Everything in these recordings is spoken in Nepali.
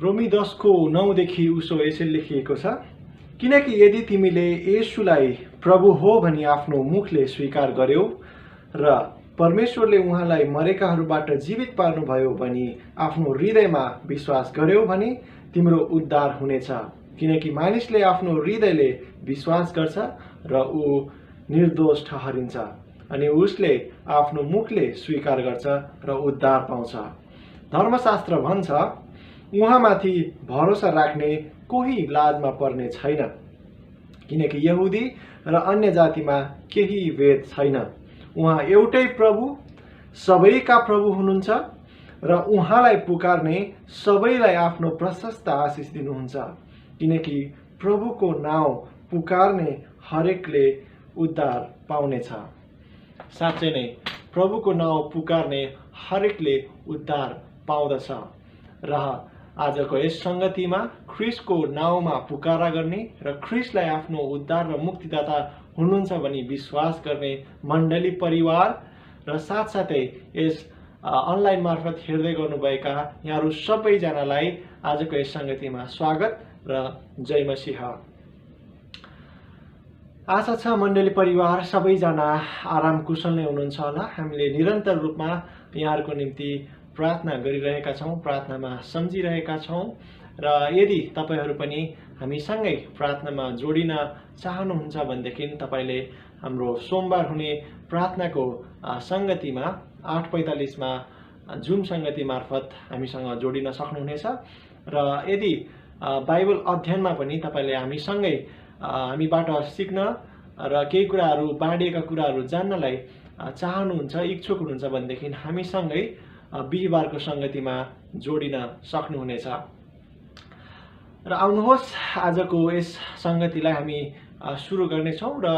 रोमी 10:9 देखि उसो यसरी लेखिएको छ, किनकि यदि तिमीले येशूलाई प्रभु हो भनी आफ्नो मुखले स्वीकार गर्यौ र परमेश्वरले उहाँलाई मरेकाहरूबाट जीवित पार्नुभयो भनी आफ्नो हृदयमा विश्वास गर्यौ भने तिम्रो उद्धार हुनेछ। किनकि मानिसले आफ्नो हृदयले विश्वास गर्छ र ऊ निर्दोष ठहरिन्छ अनि उसले आफ्नो मुखले स्वीकार गर्छ र उद्धार पाउँछ। धर्मशास्त्र भन्छ, उहाँमाथि भरोसा राख्ने कोही लाजमा पर्ने छैन, किनकि यहुदी र अन्य जातिमा केही भेद छैन। उहाँ एउटै प्रभु, सबैका प्रभु हुनुहुन्छ र उहाँलाई पुकार्ने सबैलाई आफ्नो प्रशस्त आशिष दिनुहुन्छ। किनकि प्रभुको नाउँ पुकार्ने हरेकले उद्धार पाउनेछ। साँच्चै नै प्रभुको नाउँ पुकार्ने हरेकले उद्धार पाउँदछ। र आजको यस संगतिमा ख्रीष्टको नाउँमा पुकारा गर्ने र ख्रीष्टलाई आफ्नो उद्धार र मुक्तिदाता हुनुहुन्छ भनी विश्वास गर्ने मण्डली परिवार र साथसाथै यस अनलाइन मार्फत हेर्दै गर्नुभएका यहाँहरू सबैजनालाई आजको यस संगतिमा स्वागत र जय मसीह। आशा छ मण्डली परिवार सबैजना आराम कुशल नै हुनुहुन्छ होला। हामीले निरन्तर रूपमा यहाँहरूको निम्ति प्रार्थना गरिरहेका छौँ, प्रार्थनामा सम्झिरहेका छौँ र यदि तपाईहरू पनि हामीसँगै प्रार्थनामा जोडिन चाहनुहुन्छ भनेदेखि तपाईले हाम्रो सोमबार हुने प्रार्थनाको संगतिमा 8:45 मा जुम संगति मार्फत हामीसँग जोडिन सक्नुहुनेछ। र यदि बाइबल अध्ययनमा पनि तपाईले हामीसँगै हामीबाट सिक्न र केही कुराहरू बाँडिएका कुराहरू जान्नलाई चाहनुहुन्छ, इच्छुक हुनुहुन्छ भनेदेखि हामीसँगै बिहीबारको संगतिमा जोडिन सक्नुहुनेछ। र आउनुहोस् आजको यस संगतिलाई हामी सुरु गर्नेछौँ र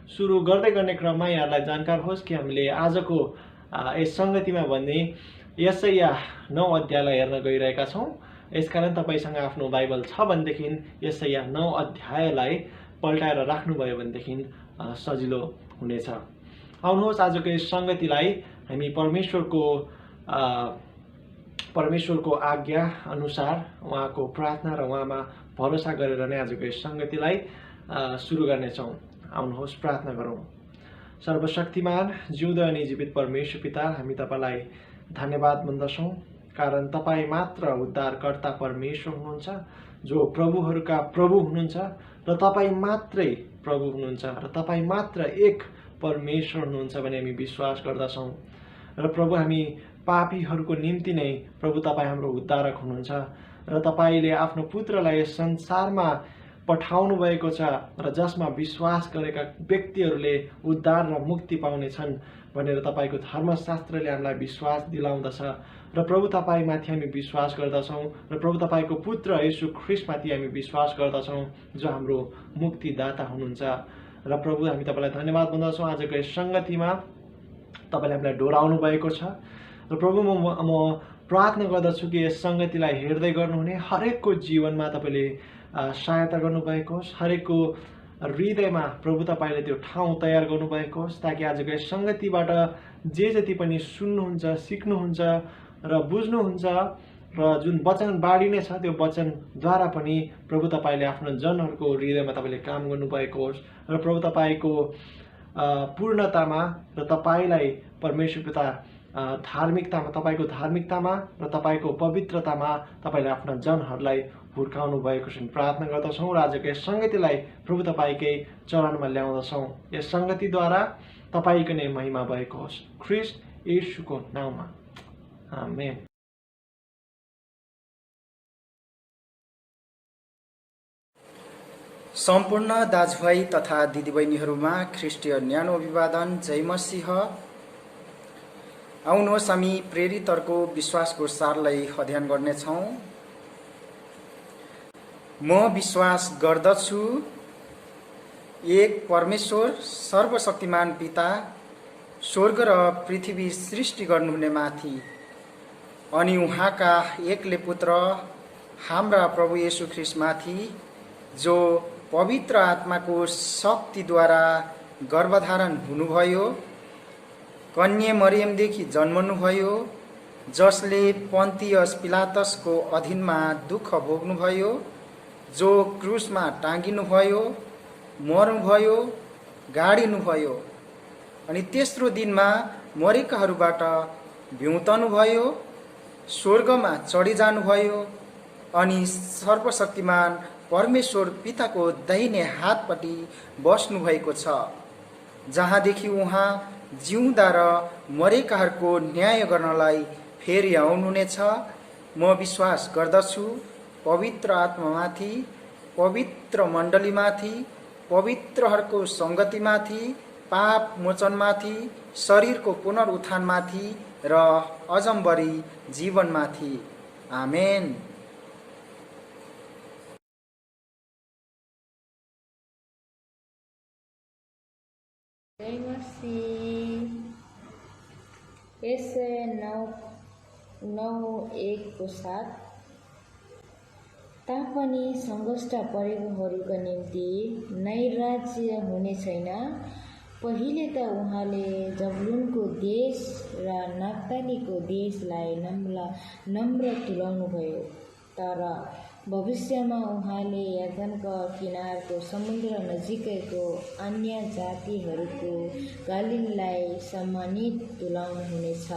सुरु गर्दै गर्ने क्रममा यहाँलाई जानकार होस् कि हामीले आजको यस संगतिमा भन्ने यशाया 9 अध्यायलाई हेर्न गइरहेका छौँ। यसकारण तपाईसँग आफ्नो बाइबल छ भनेदेखि यशाया 9 अध्यायलाई पल्टाएर राख्नुभयो भनेदेखि सजिलो हुनेछ। आउनुहोस् आजको यस संगतिलाई हामी परमेश्वरको आज्ञा अनुसार उहाँको प्रार्थना र उहाँमा भरोसा गरेर नै आजको यस संगतिलाई सुरु गर्नेछौँ। आउनुहोस् प्रार्थना गरौँ। सर्वशक्तिमान जिउँदो अनि जीवित परमेश्वर पिता, हामी तपाईलाई धन्यवाद भन्दछौँ, कारण तपाईँ मात्र उद्धारकर्ता परमेश्वर हुनुहुन्छ, जो प्रभुहरूका प्रभु हुनुहुन्छ र तपाईँ मात्रै प्रभु हुनुहुन्छ र तपाईँ मात्र एक परमेश्वर हुनुहुन्छ भने हामी विश्वास गर्दछौँ। र प्रभु हामी पापीहरूको निम्ति नै प्रभु तपाईँ हाम्रो उद्धारक हुनुहुन्छ र तपाईँले आफ्नो पुत्रलाई यस संसारमा पठाउनु भएको छ र जसमा विश्वास गरेका व्यक्तिहरूले उद्धार र मुक्ति पाउनेछन् भनेर तपाईँको धर्मशास्त्रले हामीलाई विश्वास दिलाउँदछ। र प्रभु तपाईँमाथि हामी विश्वास गर्दछौँ र प्रभु तपाईँको पुत्र येशू ख्रीष्टमाथि हामी विश्वास गर्दछौँ, जो हाम्रो मुक्तिदाता हुनुहुन्छ। र प्रभु हामी तपाईँलाई धन्यवाद भन्दछौँ, आजको यस संगतिमा तपाईँले हामीलाई डोराउनु भएको छ। र प्रभु म प्रार्थना गर्दछु कि यस संगतिलाई हेर्दै गर्नुहुने हरेकको जीवनमा तपाईँले सहायता गर्नुभएको होस्, हरेकको हृदयमा प्रभु तपाईँले त्यो ठाउँ तयार गर्नुभएको होस्, ताकि आजको यस संगतिबाट जे जति पनि सुन्नुहुन्छ, सिक्नुहुन्छ र बुझ्नुहुन्छ र जुन वचन बाँडिने छ त्यो वचनद्वारा पनि प्रभु तपाईँले आफ्नो जनहरूको हृदयमा तपाईँले काम गर्नुभएको होस्। र प्रभु तपाईँको पूर्णतामा र तपाईँलाई परमेश्वर पिता धार्मिकतामा, तपाईँको धार्मिकतामा र तपाईँको पवित्रतामा तपाईँले आफ्ना जनहरूलाई हुर्काउनु भएको छ प्रार्थना गर्दछौँ। र आजको यस संगतिलाई प्रभु तपाईँकै चरणमा ल्याउँदछौँ। यस संगतिद्वारा तपाईँको नै महिमा भएको होस्, ख्रीष्ट येशूको नाउँमा, आमेन। सम्पूर्ण दाजुभाइ तथा दिदीबहिनीहरूमा ख्रीष्टीय न्यानो अभिवादन, जय मसीह। आउनुहोस् हामी प्रेरितहरूको विश्वासको सारलाई अध्ययन गर्नेछौँ। म विश्वास गर्दछु एक परमेश्वर सर्वशक्तिमान पिता, स्वर्ग र पृथ्वी सृष्टि गर्नुहुने माथि, अनि उहाँका एकले पुत्र हाम्रा प्रभु येशू ख्रीष्टमाथि, जो पवित्र आत्माको शक्तिद्वारा गर्भधारण हुनुभयो, कन्या मरियमदेखि जन्मनुभयो, जसले पन्तियस पिलातसको अधीनमा दुःख भोग्नुभयो, जो क्रुसमा टाँगिनुभयो, मर्नुभयो, गाडिनुभयो अनि तेस्रो दिनमा मरेकाहरूबाट भ्युतनुभयो, स्वर्गमा चढिजानुभयो अनि सर्वशक्तिमान परमेश्वर पिताको दाहिने हातपट्टि बस्नुभएको छ, जहाँदेखि उहाँ जिउँदा र मरेकाहरूको न्याय गर्नलाई फेरि आउनुहुनेछ। म विश्वास गर्दछु पवित्र आत्मामाथि, पवित्र मण्डलीमाथि, पवित्रहरूको सङ्गतिमाथि, पाप मोचनमाथि, शरीरको पुनरुत्थानमाथि र अजम्बरी जीवनमाथि। आमेन। जय मसीह। यशाया 9:1 को साथ, तापनि सङ्कष्ट परेकोहरूका निम्ति नैराज्य हुने छैन। पहिले त उहाँले जबुलुनको देश र नप्तालीको देशलाई नम्र तुल्याउनुभयो, तर भविष्यमा उहाँले यर्दनको किनारको समुद्र नजिकैको अन्य जातिहरूको गालीलाई सम्मानित तुल्याउनुहुनेछ।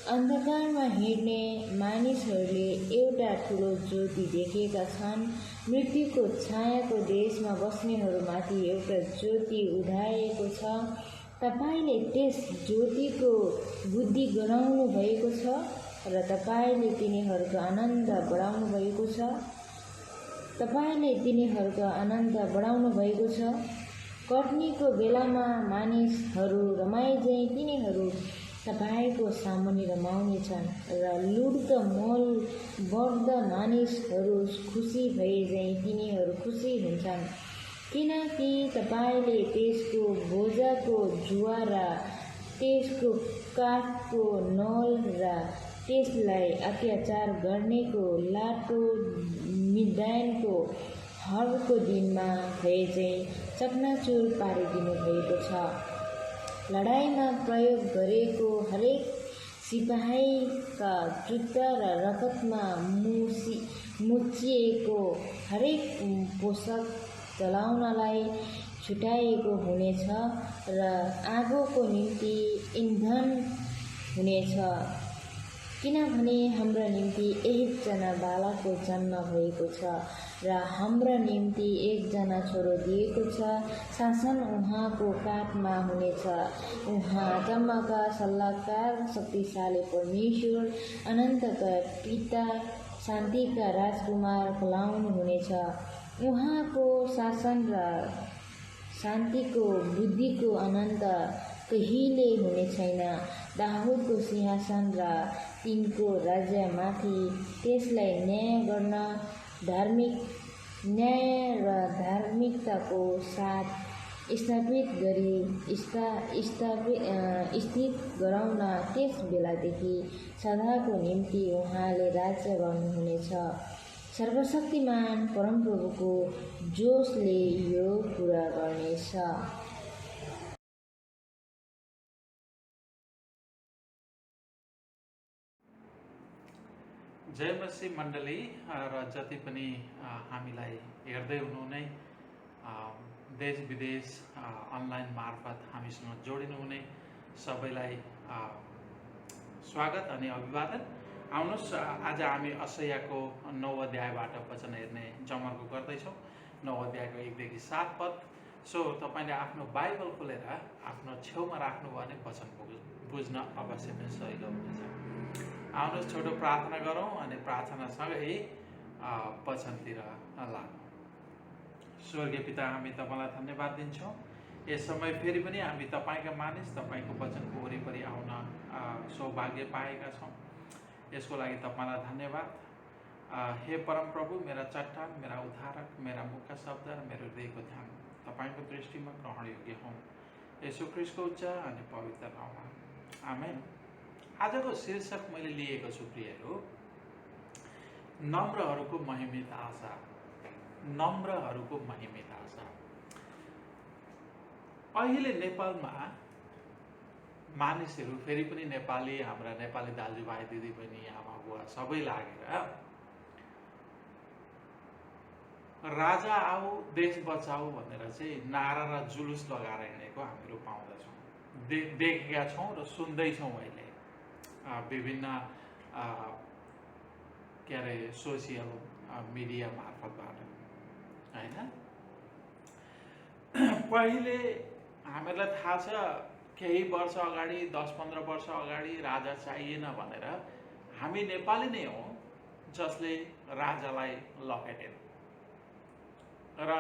अन्धकारमा हिँड्ने मानिसहरूले एउटा ठुलो ज्योति देखेका छन्। मृत्युको छायाको देशमा बस्नेहरूमाथि एउटा ज्योति उदाएको छ। तपाईँले त्यस ज्योतिको बुद्धि गराउनु भएको छ र तपाईँले तिनीहरूको आनन्द बढाउनु भएको छ। कटनीको बेलामा मानिसहरू रमाइझै तिनीहरू तपाईँको सामुन्ने रमाउनेछन् र लुड्दा मोल बढ्दा मानिसहरू खुसी भएझै तिनीहरू खुसी हुन्छन्, किनकि तपाईँले त्यसको बोझाको जुवा र त्यसको काठको नल र त्यसलाई अत्याचार गर्नेको लाटो मिडानको हरको दिनमा भएझै चकनाचुर पारिदिनु भएको छ। लडाइँमा प्रयोग गरेको हरेक सिपाहीका जुत्ता र रगतमा मुछिएको हरेक पोसाक जलाउनलाई छुट्याएको हुनेछ र आगोको निम्ति इन्धन हुनेछ, किनभने हाम्रा निम्ति एकजना बालकको जन्म भएको छ र हाम्रा निम्ति एकजना छोरो दिएको छ। शासन उहाँको काखमा हुनेछ। उहाँ जम्माका सल्लाहकार, शक्तिशाली परमेश्वर, अनन्तका पिता, शान्तिका राजकुमार कहलाउनुहुनेछ। उहाँको शासन र शान्तिको बुद्धिको अनन्त कहिले हुने छैन। दाहुदको सिंहासन र तिनको राज्यमाथि त्यसलाई न्याय र धार्मिकताको साथ स्थित गराउन त्यस बेलादेखि सदाको निम्ति उहाँले राज्य गर्नुहुनेछ। सर्वशक्तिमान परमप्रभुको जोशले यो पुरा गर्नेछ। जय मसीह मण्डली र जति पनि हामीलाई हेर्दै हुनुहुने देश विदेश अनलाइन मार्फत हामीसँग जोडिनुहुने सबैलाई स्वागत अनि अभिवादन। आउनुहोस्, आज हामी यशायाको 9 अध्यायबाट वचन हेर्ने जमर्को गर्दैछौँ। 9 अध्यायको 1 देखि 7 पद। सो तपाईँले आफ्नो बाइबल खोलेर आफ्नो छेउमा राख्नुभयो भने वचन बुझ्न अवश्य नै सजिलो हुनेछ। आउनुहोस्, छोटो प्रार्थना गरौँ अनि प्रार्थनासँगै वचनतिर लागौँ। स्वर्गीय पिता, हामी तपाईँलाई धन्यवाद दिन्छौँ। यस समय फेरि पनि हामी तपाईँका मानिस तपाईँको वचनको वरिपरि आउन सौभाग्य पाएका छौँ। यसको लागि तपाईँलाई धन्यवाद। हे परमप्रभु, मेरा चट्टान, मेरा उद्धारक, मेरा मुखका शब्द र मेरो हृदयको ध्यान तपाईँको दृष्टिमा ग्रहण योग्य हौँ। यसो ख्रीष्टको उच्च अनि पवित्र नाममा आमेन। आजको शीर्षक मैले लिएको छु प्रियहरू, नम्रहरूको महिमित आशा। नम्रहरूको महिमित आशा। अहिले नेपालमा मानिसहरू फेरि पनि नेपाली, हाम्रा नेपाली दाजुभाइ दिदीबहिनी आमा बुवा सबै लागेर राजा आऊ देश बचाऊ भनेर चाहिँ नारा र जुलुस लगाएर हिँडेको हामीहरू पाउँदछौँ, देखेका छौँ र सुन्दैछौँ अहिले विभिन्न के अरे सोसियल मिडिया मार्फतबाट होइन। पहिले हामीहरूलाई थाहा छ केही वर्ष अगाडि 10-15 वर्ष अगाडि राजा चाहिएन भनेर हामी नेपाली नै हौँ जसले राजालाई लखेटे र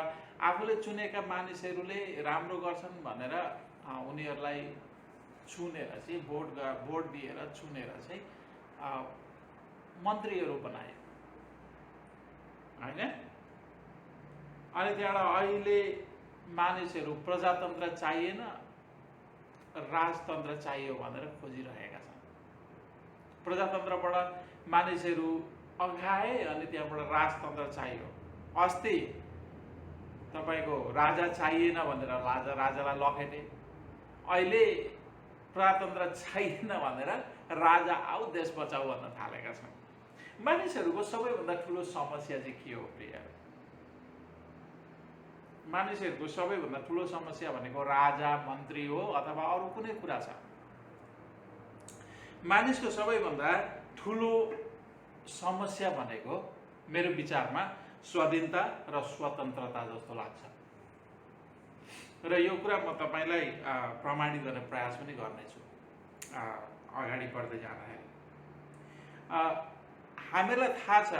आफूले चुनेका मानिसहरूले राम्रो गर्छन् भनेर उनीहरूलाई चुनेर चाहिँ भोट दिएर चुनेर चाहिँ मन्त्रीहरू बनाए होइन। अनि त्यहाँबाट अहिले मानिसहरू प्रजातन्त्र चाहिएन राजतन्त्र चाहियो भनेर खोजिरहेका छन्। प्रजातन्त्रबाट मानिसहरू अघाए अनि त्यहाँबाट राजतन्त्र चाहियो। अस्ति तपाईको राजा चाहिएन भनेर राजालाई लखेटे, अहिले प्रजातन्त्र चाहिएन भनेर राजा आऊ देश बचाऊ भन्न थालेका छन्। मानिसहरूको सबैभन्दा ठुलो समस्या चाहिँ के हो प्रिय? मानिसहरूको सबैभन्दा ठुलो समस्या भनेको राजा मन्त्री हो अथवा अरू कुनै कुरा छ। मानिसको सबैभन्दा ठुलो समस्या भनेको मेरो विचारमा स्वाधीनता र स्वतन्त्रता जस्तो लाग्छ र यो कुरा म तपाईलाई प्रमाणित गर्ने प्रयास पनि गर्नेछु अगाडि बढ्दै जाँदाखेरि। हामीलाई थाहा छ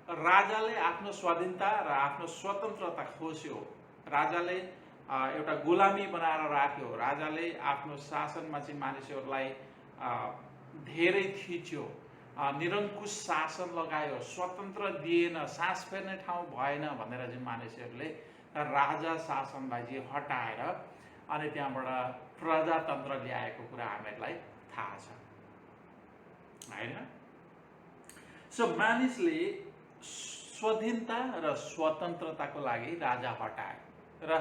राजाले आफ्नो स्वाधीनता र आफ्नो स्वतन्त्रता खोज्यो, राजाले एउटा गुलामी बनाएर राख्यो, राजाले आफ्नो शासनमा चाहिँ मानिसहरूलाई धेरै थिच्यो, निरङ्कुश शासन लगायो, स्वतन्त्र दिएन, सास फेर्ने ठाउँ भएन भनेर चाहिँ मानिसहरूले राजा शासनलाई चाहिँ हटाएर अनि त्यहाँबाट प्रजातन्त्र ल्याएको कुरा हामीहरूलाई थाहा छ होइन। सो मानिसले स्वाधीनता र स्वतन्त्रताको लागि राजा हटाए र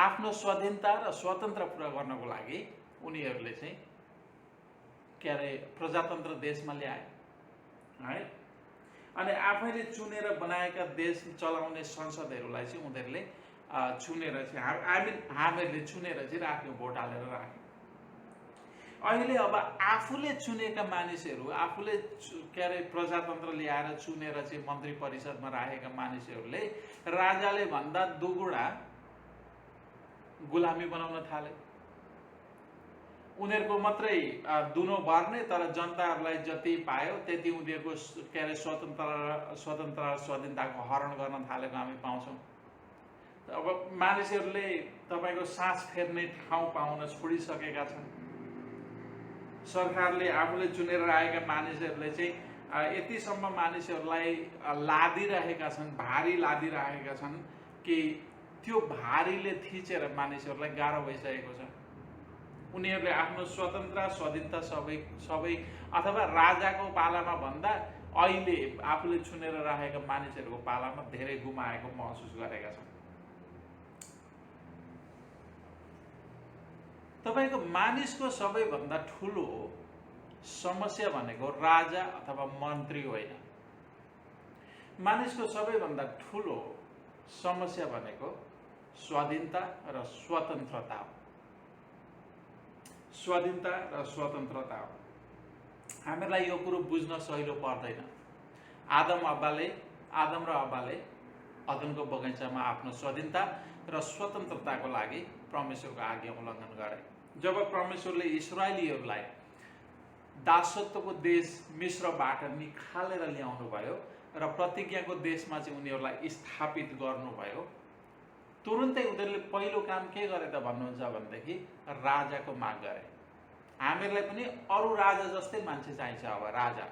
आफ्नो स्वाधीनता र स्वतन्त्र पुरा गर्नको लागि उनीहरूले चाहिँ के अरे प्रजातन्त्र देशमा ल्याए है। अनि आफैले चुनेर बनाएका देश चलाउने संसदहरूलाई चाहिँ उनीहरूले चुनेर चाहिँ हामीहरूले चुनेर चाहिँ राख्यो, भोट हालेर राख्यो। अहिले अब आफूले चुनेका मानिसहरू, आफूले के अरे प्रजातन्त्र ल्याएर चुनेर चाहिँ मन्त्री परिषदमा राखेका मानिसहरूले राजाले भन्दा दुगुणा गुलामी बनाउन थाले। उनीहरूको मात्रै दुनो भर्ने, तर जनताहरूलाई जति पायो त्यति उनीहरूको के अरे स्वतन्त्र स्वाधीनताको हरण गर्न थालेको हामी पाउँछौँ। अब मानिसहरूले तपाईँको सास फेर्ने ठाउँ पाउन छोडिसकेका छन्। सरकारले आफूले चुनेर राखेका मानिसहरूले चाहिँ यतिसम्म मानिसहरूलाई लादिरहेका छन्, भारी लादिरहेका छन् कि त्यो भारीले थिचेर मानिसहरूलाई गाह्रो भइसकेको छ। उनीहरूले आफ्नो स्वतन्त्र स्वाधीनता सबै अथवा राजाको पालामा भन्दा अहिले आफूले चुनेर राखेका मानिसहरूको पालामा धेरै गुमाएको महसुस गरेका छन्। तपाईको मानिसको सबैभन्दा ठुलो समस्या भनेको राजा अथवा मन्त्री होइन। मानिसको सबैभन्दा ठुलो समस्या भनेको स्वाधीनता र स्वतन्त्रता हो। स्वाधीनता र स्वतन्त्रता हो। हामीलाई यो कुरो बुझ्न सहिलो पर्दैन। आदम र अब्बाले अदनको बगैँचामा आफ्नो स्वाधीनता र स्वतन्त्रताको लागि परमेश्वरको आज्ञा उल्लङ्घन गरे। जब परमेश्वरले इस्राएलीहरूलाई दासत्वको देश मिस्रबाट निकालेर ल्याउनु भयो र प्रतिज्ञाको देशमा चाहिँ उनीहरूलाई स्थापित गर्नुभयो, तुरुन्तै उनीहरूले पहिलो काम के गरे त भन्नुहुन्छ भनेदेखि राजाको माग गरे। हामीहरूलाई पनि अरू राजा जस्तै मान्छे चाहिन्छ। अब राजा,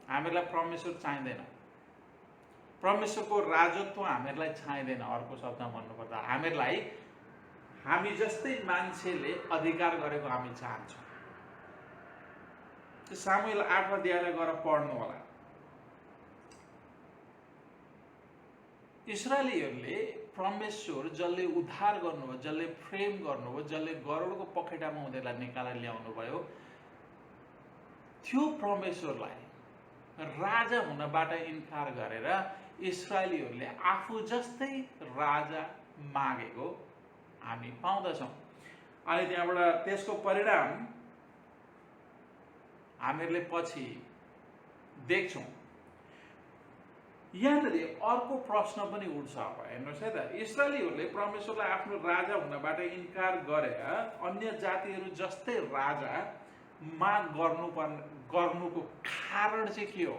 हामीहरूलाई परमेश्वर चाहिँदैन, परमेश्वरको राजत्व हामीहरूलाई चाहिँदैन। अर्को शब्दमा भन्नुपर्दा हामी जस्तै मान्छेले अधिकार गरेको हामी चाहन्छौँ। सामुएल 8 अध्यायलाई गएर पढ्नु होला। इस्राएलीहरूले परमेश्वर जसले उद्धार गर्नुभयो, जसले प्रेम गर्नुभयो, जसले गरुडको पखेटामा उनीहरूलाई निकालेर ल्याउनु भयो, त्यो परमेश्वरलाई राजा हुनबाट इन्कार गरेर इस्राएलीहरूले आफू जस्तै राजा मागेको हामी पाउँदछौँ। अनि त्यहाँबाट त्यसको परिणाम हामीहरूले पछि देख्छौँ। यहाँनिर अर्को प्रश्न पनि उठ्छ। अब हेर्नुहोस् है त, इस्राएलीहरूले परमेश्वरलाई आफ्नो राजा हुनबाट इन्कार गरेर अन्य जातिहरू जस्तै राजा माग गर्नुको कारण चाहिँ के हो?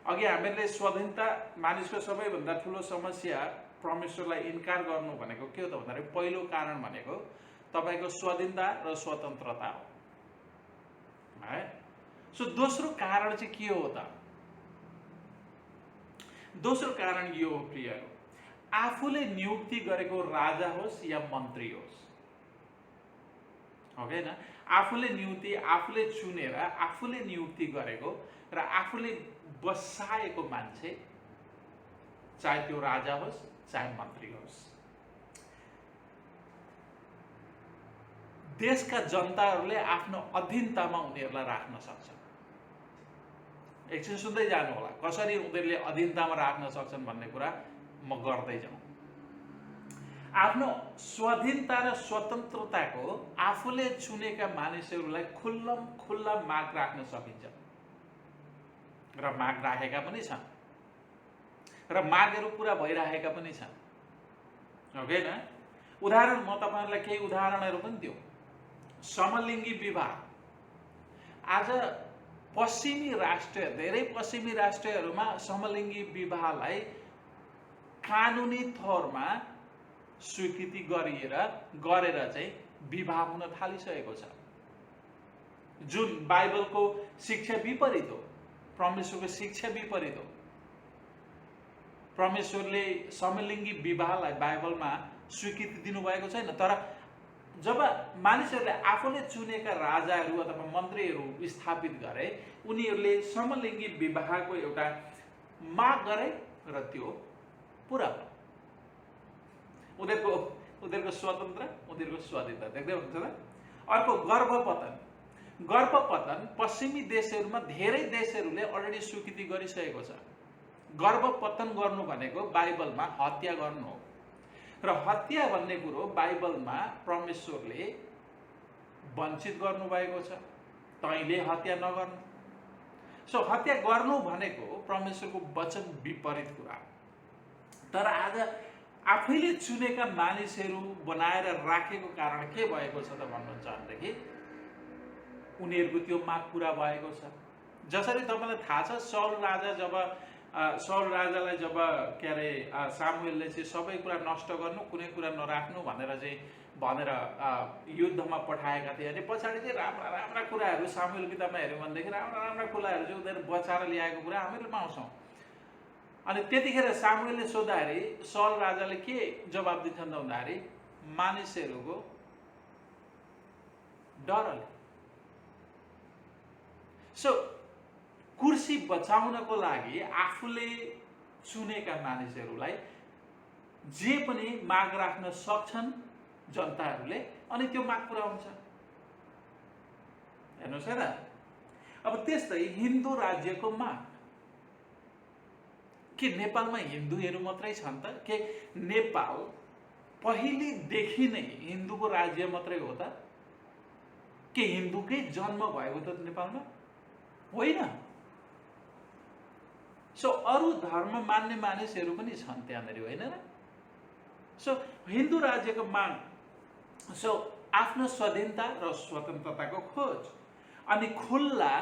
अघि हामीहरूले स्वाधीनता, मानिसको सबैभन्दा ठुलो समस्या परमेश्वरलाई इन्कार गर्नु भनेको के हो त भन्दाखेरि पहिलो कारण भनेको तपाईँको स्वाधीनता र स्वतन्त्रता हो है। सो दोस्रो कारण चाहिँ के हो त? दोस्रो कारण यो हो प्रियहरू, आफूले नियुक्ति गरेको राजा होस् या मन्त्री होस्, हो हैन, आफूले चुनेर आफूले नियुक्ति गरेको र आफूले बसाएको मान्छे, चाहे त्यो राजा होस् चाहे मन्त्री होस्, देशका जनताहरूले आफ्नो अधीनतामा उनीहरूलाई राख्न सक्छन्। एकछिन सुन्दै जानु होला, कसरी उनीहरूले अधीनतामा राख्न सक्छन् भन्ने कुरा म गर्दै जाउँ। आफ्नो स्वाधीनता र स्वतन्त्रताको आफूले चुनेका मानिसहरूलाई खुल्ला माग राख्न सकिन्छ र माग राखेका पनि छन् र मागहरू पुरा भइरहेका पनि छन्, हो हैन। उदाहरण म तपाईहरुलाई केही उदाहरणहरू पनि दिउँ। समलिङ्गी विवाह आज धेरै पश्चिमी राष्ट्रहरूमा समलिङ्गी विवाहलाई कानुनी तौरमा स्वीकृति गरेर चाहिँ विवाह हुन थालिसकेको छ, जुन बाइबलको शिक्षा विपरीत हो, परमेश्वरको शिक्षा विपरीत हो। परमेश्वरले समलिङ्गी विवाहलाई बाइबलमा स्वीकृति दिनुभएको छैन। तर जब मानिसहरूले आफूले चुनेका राजाहरू अथवा मन्त्रीहरू स्थापित गरे, उनीहरूले समलिङ्गी विवाहको एउटा माग गरे र त्यो पुरा भयो। उनीहरूको स्वतन्त्र, उनीहरूको स्वाधीनता देख्दै हुनुहुन्छ त। अर्को गर्भपतन पश्चिमी देशहरूमा धेरै देशहरूले अलरेडी स्वीकृति गरिसकेको छ। गर्भपतन गर्नु भनेको बाइबलमा हत्या गर्नु हो र हत्या भन्ने कुरो बाइबलमा परमेश्वरले वञ्चित गर्नुभएको छ, तैँले हत्या नगर्नु। सो हत्या गर्नु भनेको परमेश्वरको वचन विपरीत कुरा। तर आज आफैले चुनेका मानिसहरू बनाएर राखेको कारण के भएको छ त भन्नुहुन्छ भनेदेखि उनीहरूको त्यो माग पुरा भएको छ। जसरी तपाईँलाई थाहा छ, साउल राजालाई जब के अरे सामुएलले चाहिँ सबै कुरा नष्ट गर्नु, कुनै कुरा नराख्नु भनेर युद्धमा पठाएका थिए अनि पछाडि चाहिँ राम्रा कुराहरू सामुएल किताबमा हेऱ्यौँ भनेदेखि राम्रा कुराहरू चाहिँ उनीहरू बचाएर ल्याएको कुरा हामीले पाउँछौँ। अनि त्यतिखेर सामुएलले सोद्धाखेरि साउल राजाले के जवाब दिन्छन् त भन्दाखेरि मानिसहरूको डरले। सो कुर्सी बचाउनको लागि आफूले चुनेका मानिसहरूलाई जे पनि माग राख्न सक्छन् जनताहरूले, अनि त्यो माग पुरा हुन्छ। हेर्नुहोस् है त। अब त्यस्तै हिन्दू राज्यको माग, के नेपालमा हिन्दूहरू मात्रै छन् त? के नेपाल पहिलेदेखि नै हिन्दूको राज्य मात्रै हो त? के हिन्दूकै जन्म भएको त नेपालमा होइन। सो अरू धर्म मान्ने मानिसहरू पनि छन् त्यहाँनिर, होइन र? सो हिन्दू राज्यको माग, सो आफ्नो स्वाधीनता र स्वतन्त्रताको खोज, अनि खुल्ला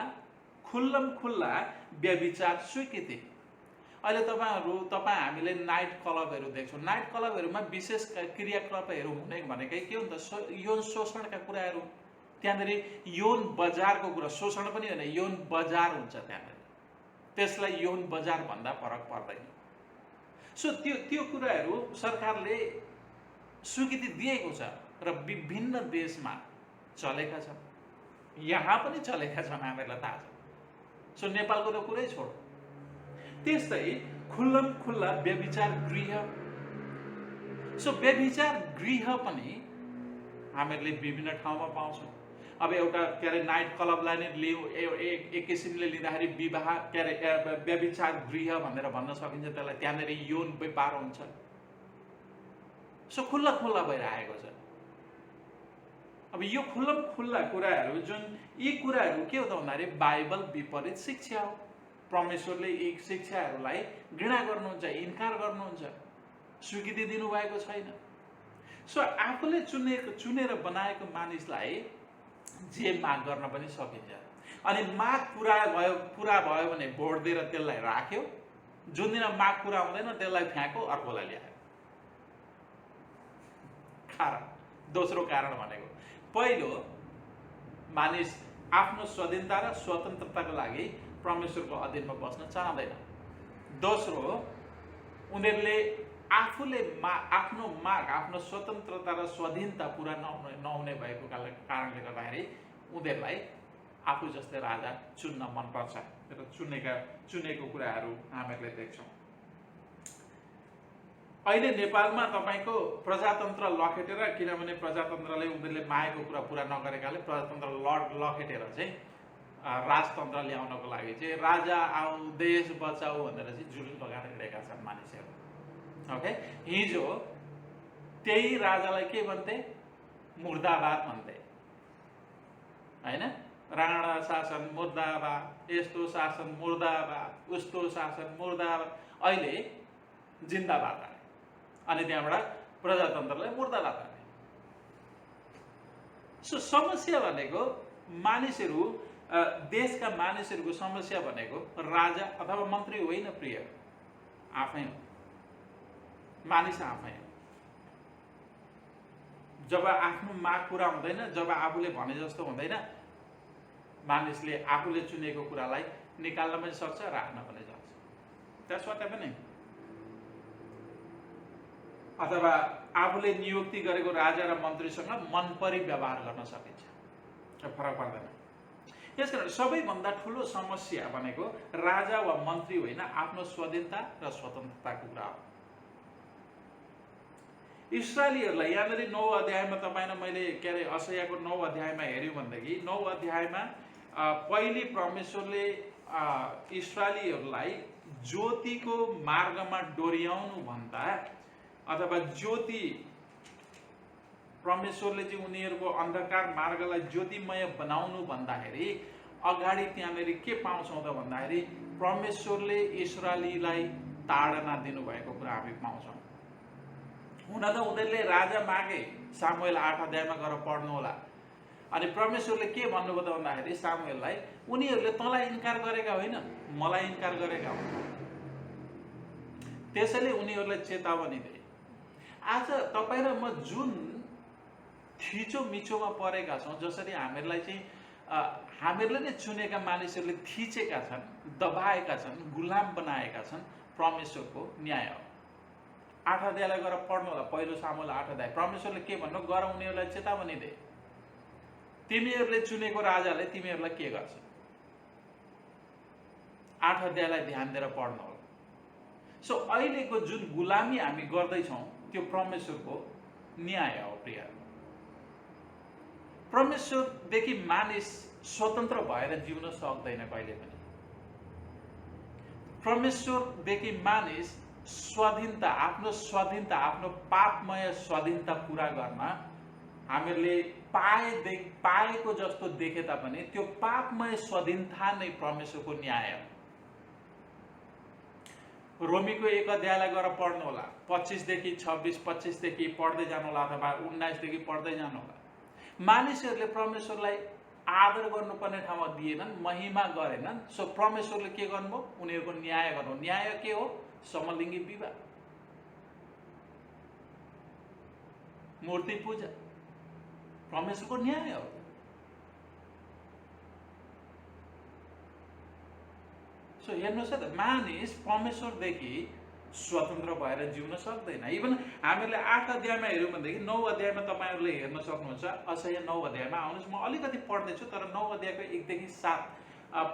व्यभिचार स्वीकृति। अहिले हामीले नाइट क्लबहरू देख्छौँ। नाइट क्लबहरूमा विशेष क्रियाकलापहरू हुने भनेकै के हो त? यौन शोषणका कुराहरू। त्यहाँनिर यौन बजारको कुरा, शोषण पनि होइन, यौन बजार हुन्छ त्यहाँनिर। त्यसलाई यौन बजार भन्दा फरक पर्दैन। सो त्यो कुराहरू सरकारले स्वीकृति दिएको छ र विभिन्न देशमा चलेका छन्, यहाँ पनि चलेका छन्, हामीहरूलाई थाहा छ। सो नेपालको त कुरै छोड। त्यस्तै खुल्ला व्यभिचार गृह सो व्यभिचार गृह पनि हामीहरूले विभिन्न ठाउँमा पाउँछौँ। अब एउटा के अरे नाइट क्लबलाई नै लिउँ, एक किसिमले लिँदाखेरि विवाह के अरे व्यभिचार गृह भनेर भन्न सकिन्छ त्यसलाई। त्यहाँनिर यौन व्यापार हुन्छ। सो खुल्ला खुल्ला भइरहेको छ। अब यो खुल्ला कुराहरू जुन यी कुराहरू के हो त भन्दाखेरि बाइबल विपरीत शिक्षा हो। परमेश्वरले यी शिक्षाहरूलाई घृणा गर्नुहुन्छ, इन्कार गर्नुहुन्छ, स्वीकृति दिनुभएको छैन। सो आफूले चुनेर बनाएको मानिसलाई जे माग गर्न पनि सकिन्छ। अनि माग पुरा भयो भने भोट दिएर त्यसलाई राख्यो, जुन दिन माग पुरा हुँदैन त्यसलाई फ्याँको, अर्कोलाई ल्यायो। कारण दोस्रो कारण भनेको पहिलो, मानिस आफ्नो स्वाधीनता र स्वतन्त्रताको लागि परमेश्वरको अधीनमा बस्न चाहँदैन। दोस्रो, उनीहरूले आफूले आफ्नो माग, आफ्नो स्वतन्त्रता र स्वाधीनता पुरा नहुने भएको कारणले गर्दाखेरि उनीहरूलाई आफू जस्तै राजा चुन्न मनपर्छ र चुनेको कुराहरू हामीहरूले देख्छौँ। अहिले नेपालमा तपाईँको प्रजातन्त्र लखेटेर, किनभने प्रजातन्त्रले उनीहरूले मागेको कुरा पुरा नगरेकाले प्रजातन्त्र लखेटेर चाहिँ राजतन्त्र ल्याउनको लागि चाहिँ राजा आऊ देश बचाऊ भनेर चाहिँ जुलुस लगाएर हिँडेका छन् मानिसहरू। ओके, हिजो त्यही राजालाई के भन्थे? मुर्दाबाद भन्थे, होइन? राणा शासन मुर्दाबाद, यस्तो शासन मुर्दाबाद, उस्तो शासन मुर्दाबाद। अहिले जिन्दाबाद आए अनि त्यहाँबाट प्रजातन्त्रलाई मुर्दाबाद आए। सो समस्या भनेको मानिसहरू, देशका मानिसहरूको समस्या भनेको राजा अथवा मन्त्री होइन प्रिय, आफै हो। मानिस आफै हो। जब आफ्नो माग पुरा हुँदैन, जब आफूले भने जस्तो हुँदैन, मानिसले आफूले चुनेको कुरालाई निकाल्न पनि सक्छ, राख्न पनि सक्छ। That's what happening. अथवा आफूले नियुक्ति गरेको राजा र मन्त्रीसँग मनपरी व्यवहार गर्न सकिन्छ, फरक पर्दैन। यसकारण सबैभन्दा ठुलो समस्या भनेको राजा वा मन्त्री होइन, आफ्नो स्वाधीनता र स्वतन्त्रताको कुरा हो। इस्राएलीहरूलाई यहाँनिर 9 अध्यायमा तपाईँलाई मैले के अरे असैयाको 9 अध्यायमा हेऱ्यौँ भनेदेखि 9 अध्यायमा पहिले परमेश्वरले इस्राएलीहरूलाई ज्योतिको मार्गमा डोर्याउनु भन्दा, अथवा ज्योति परमेश्वरले चाहिँ उनीहरूको अन्धकार मार्गलाई ज्योतिमय बनाउनु भन्दाखेरि अगाडि त्यहाँनिर के पाउँछौँ त भन्दाखेरि परमेश्वरले इस्राएलीलाई ताडना दिनुभएको कुरा हामी पाउँछौँ। हुन त उनीहरूले राजा मागे, सामुएल 8 अध्यायमा गएर पढ्नु होला। अनि परमेश्वरले के भन्नुभयो त भन्दाखेरि सामुएललाई, उनीहरूले तँलाई इन्कार गरेका होइन, मलाई इन्कार गरेका हुन्। त्यसैले उनीहरूलाई चेतावनी दिए। आज तपाईँ र म जुन थिचोमिचोमा परेका छौँ, जसरी हामीहरूलाई चाहिँ हामीहरूले नै चुनेका मानिसहरूले थिचेका छन्, दबाएका छन्, गुलाम बनाएका छन्, परमेश्वरको न्याय हो। 8 अध्यायलाई गएर पढ्नु होला, पहिलो सामुएल 8 अध्याय। परमेश्वरले के भन्नु, गर उनीहरूलाई चेतावनी दे, तिमीहरूले चुनेको राजाले तिमीहरूलाई के गर्छ। 8 अध्यायलाई ध्यान दिएर पढ्नु होला। सो अहिलेको जुन गुलामी हामी गर्दैछौँ त्यो परमेश्वरको न्याय हो प्रिय। परमेश्वरदेखि मानिस स्वतन्त्र भएर जिउन सक्दैन कहिले पनि। परमेश्वरदेखि मानिस स्वाधीनता, आफ्नो पापमय स्वाधीनता पुरा गर्न हामीहरूले पाएको जस्तो देखे तापनि त्यो पापमय स्वाधीनता नै परमेश्वरको न्याय हो। रोमीको 1 अध्यायलाई गएर पढ्नु होला, 25 देखि 26, 25 देखि पढ्दै जानु होला, अथवा 19 देखि पढ्दै जानु होला। मानिसहरूले परमेश्वरलाई आदर गर्नुपर्ने ठाउँमा दिएनन्, महिमा गरेनन्। सो परमेश्वरले के गर्नुभयो, उनीहरूको न्याय गर्नु। न्याय के हो? समलिङ्गी विवाह, मूर्ति पूजा, परमेश्वरको न्याय हो। सो हेर्नुहोस् है त, मानिस परमेश्वरदेखि स्वतन्त्र भएर जिउन सक्दैन। इभन हामीहरूले 8 अध्यायमा हेऱ्यौँ भनेदेखि 9 अध्यायमा तपाईँहरूले हेर्न सक्नुहुन्छ। असह्य 9 अध्यायमा आउनुहोस्, म अलिकति पढ्दैछु, तर 9 अध्यायको 1 देखि 7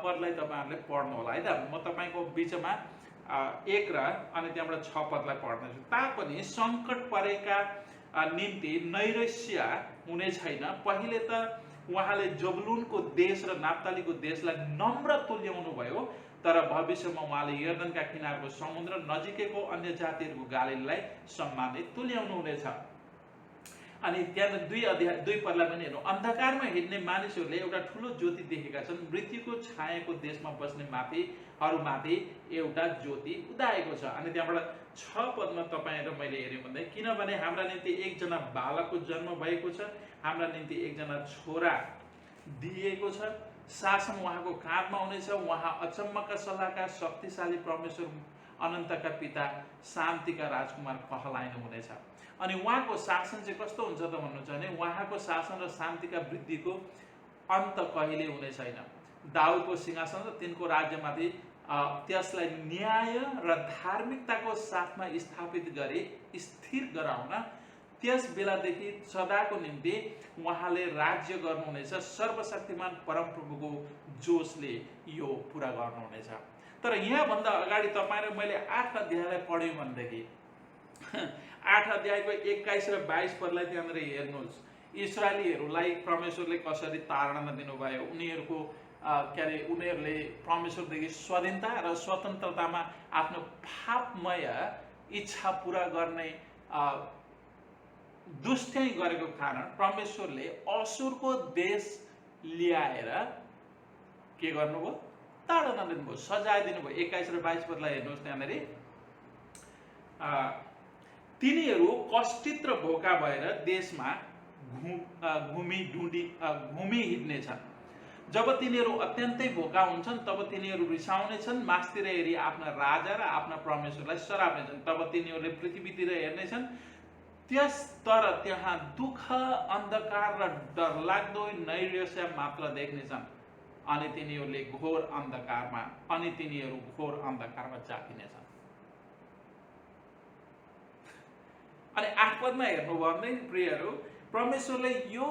पदलाई तपाईँहरूले पढ्नु होला है त। म तपाईँको बिचमा 1 र अनि त्यहाँबाट 6 पदलाई पढ्नेछु। तापनि सङ्कट परेका निम्ति नैराश्य हुने छैन। पहिले त उहाँले जबुलुनको देश र नाप्तालीको देशलाई नम्र तुल्याउनु भयो, तर भविष्यमा उहाँले यर्दनका किनारको समुद्र नजिकैको अन्य जातिहरूको गालीलाई सम्मानित तुल्याउनु हुनेछ। अनि त्यहाँ 2 पदलाई पनि हेर्नु। अन्धकारमा हिँड्ने मानिसहरूले एउटा ठुलो ज्योति देखेका छन्। मृत्युको छायाको देशमा बस्ने माथि एउटा ज्योति उदाएको छ। अनि त्यहाँबाट 6 पदमा तपाईँ र मैले हेऱ्यौँ भन्दा, किनभने हाम्रा निम्ति एकजना बालकको जन्म भएको छ, हाम्रा निम्ति एकजना छोरा दिएको छ, शासन उहाँको काँधमा हुनेछ। उहाँ अचम्मका सल्लाहकार, शक्तिशाली परमेश्वर, अनन्तका पिता, शान्तिका राजकुमार कहलाइनु हुनेछ। अनि उहाँको शासन चाहिँ कस्तो हुन्छ त भन्नुहुन्छ भने, उहाँको शासन र शान्तिका वृद्धिको अन्त कहिले हुने छैन। दाउदको सिंहासन र तिनको राज्यमाथि त्यसलाई न्याय र धार्मिकताको साथमा स्थापित गरी स्थिर गराउन त्यस बेलादेखि सदाको निम्ति उहाँले राज्य गर्नुहुनेछ। सर्वशक्तिमान परमप्रभुको जोशले यो पुरा गर्नुहुनेछ। तर यहाँभन्दा अगाडि तपाईँ र मैले 8 अध्यायलाई पढ्यौँ भनेदेखि 8 अध्यायको 21 र 22 पदलाई त्यहाँनिर हेर्नुहोस्। इस्राएलीहरूलाई परमेश्वरले कसरी ताडना दिनुभयो, उनीहरूले परमेश्वरदेखि स्वाधीनता र स्वतन्त्रतामा आफ्नो पापमय इच्छा पुरा गर्ने दुष्टै गरेको कारण परमेश्वरले असुरको देश ल्याएर के गर्नुभयो? ताडना दिनुभयो, सजाय दिनुभयो। 21 र 22 पदलाई हेर्नुहोस्। त्यहाँनिर तिनीहरू कष्टित र भोका भएर देशमा घुमी हिँड्नेछन्। जब तिनीहरू अत्यन्तै भोका हुन्छन् तब तिनीहरू रिसाउनेछन्, मासतिर हेरी आफ्ना राजा र आफ्ना परमेश्वरलाई सराप्नेछन्। तब तिनीहरूले पृथ्वीतिर हेर्नेछन्, तर त्यहाँ दुःख, अन्धकार र डरलाग्दो नैराश्य मात्र देख्नेछन्। अनि तिनीहरू घोर अन्धकारमा जापिनेछन्। अनि 8 पदमा हेर्नुभयो भने प्रियहरू, परमेश्वरले यो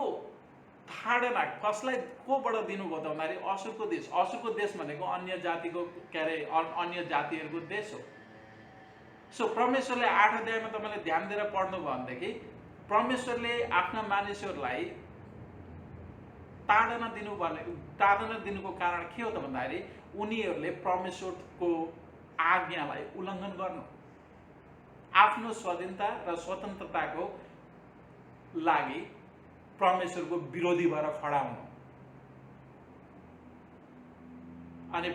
ताडना कसलाई कोबाट दिनुभयो त भन्दाखेरि असुरको देश भनेको अन्य जातिहरूको देश हो। सो परमेश्वरले 8 अध्यायमा तपाईँले ध्यान दिएर पढ्नुभयो भनेदेखि परमेश्वरले आफ्ना मानिसहरूलाई ताडना दिनुको कारण के हो त भन्दाखेरि उनीहरूले परमेश्वरको आज्ञालाई उल्लङ्घन गर्नु, आफ्नो स्वाधीनता र स्वतन्त्रताको लागि परमेश्वरको विरोधी भएर खडा हुनु। अनि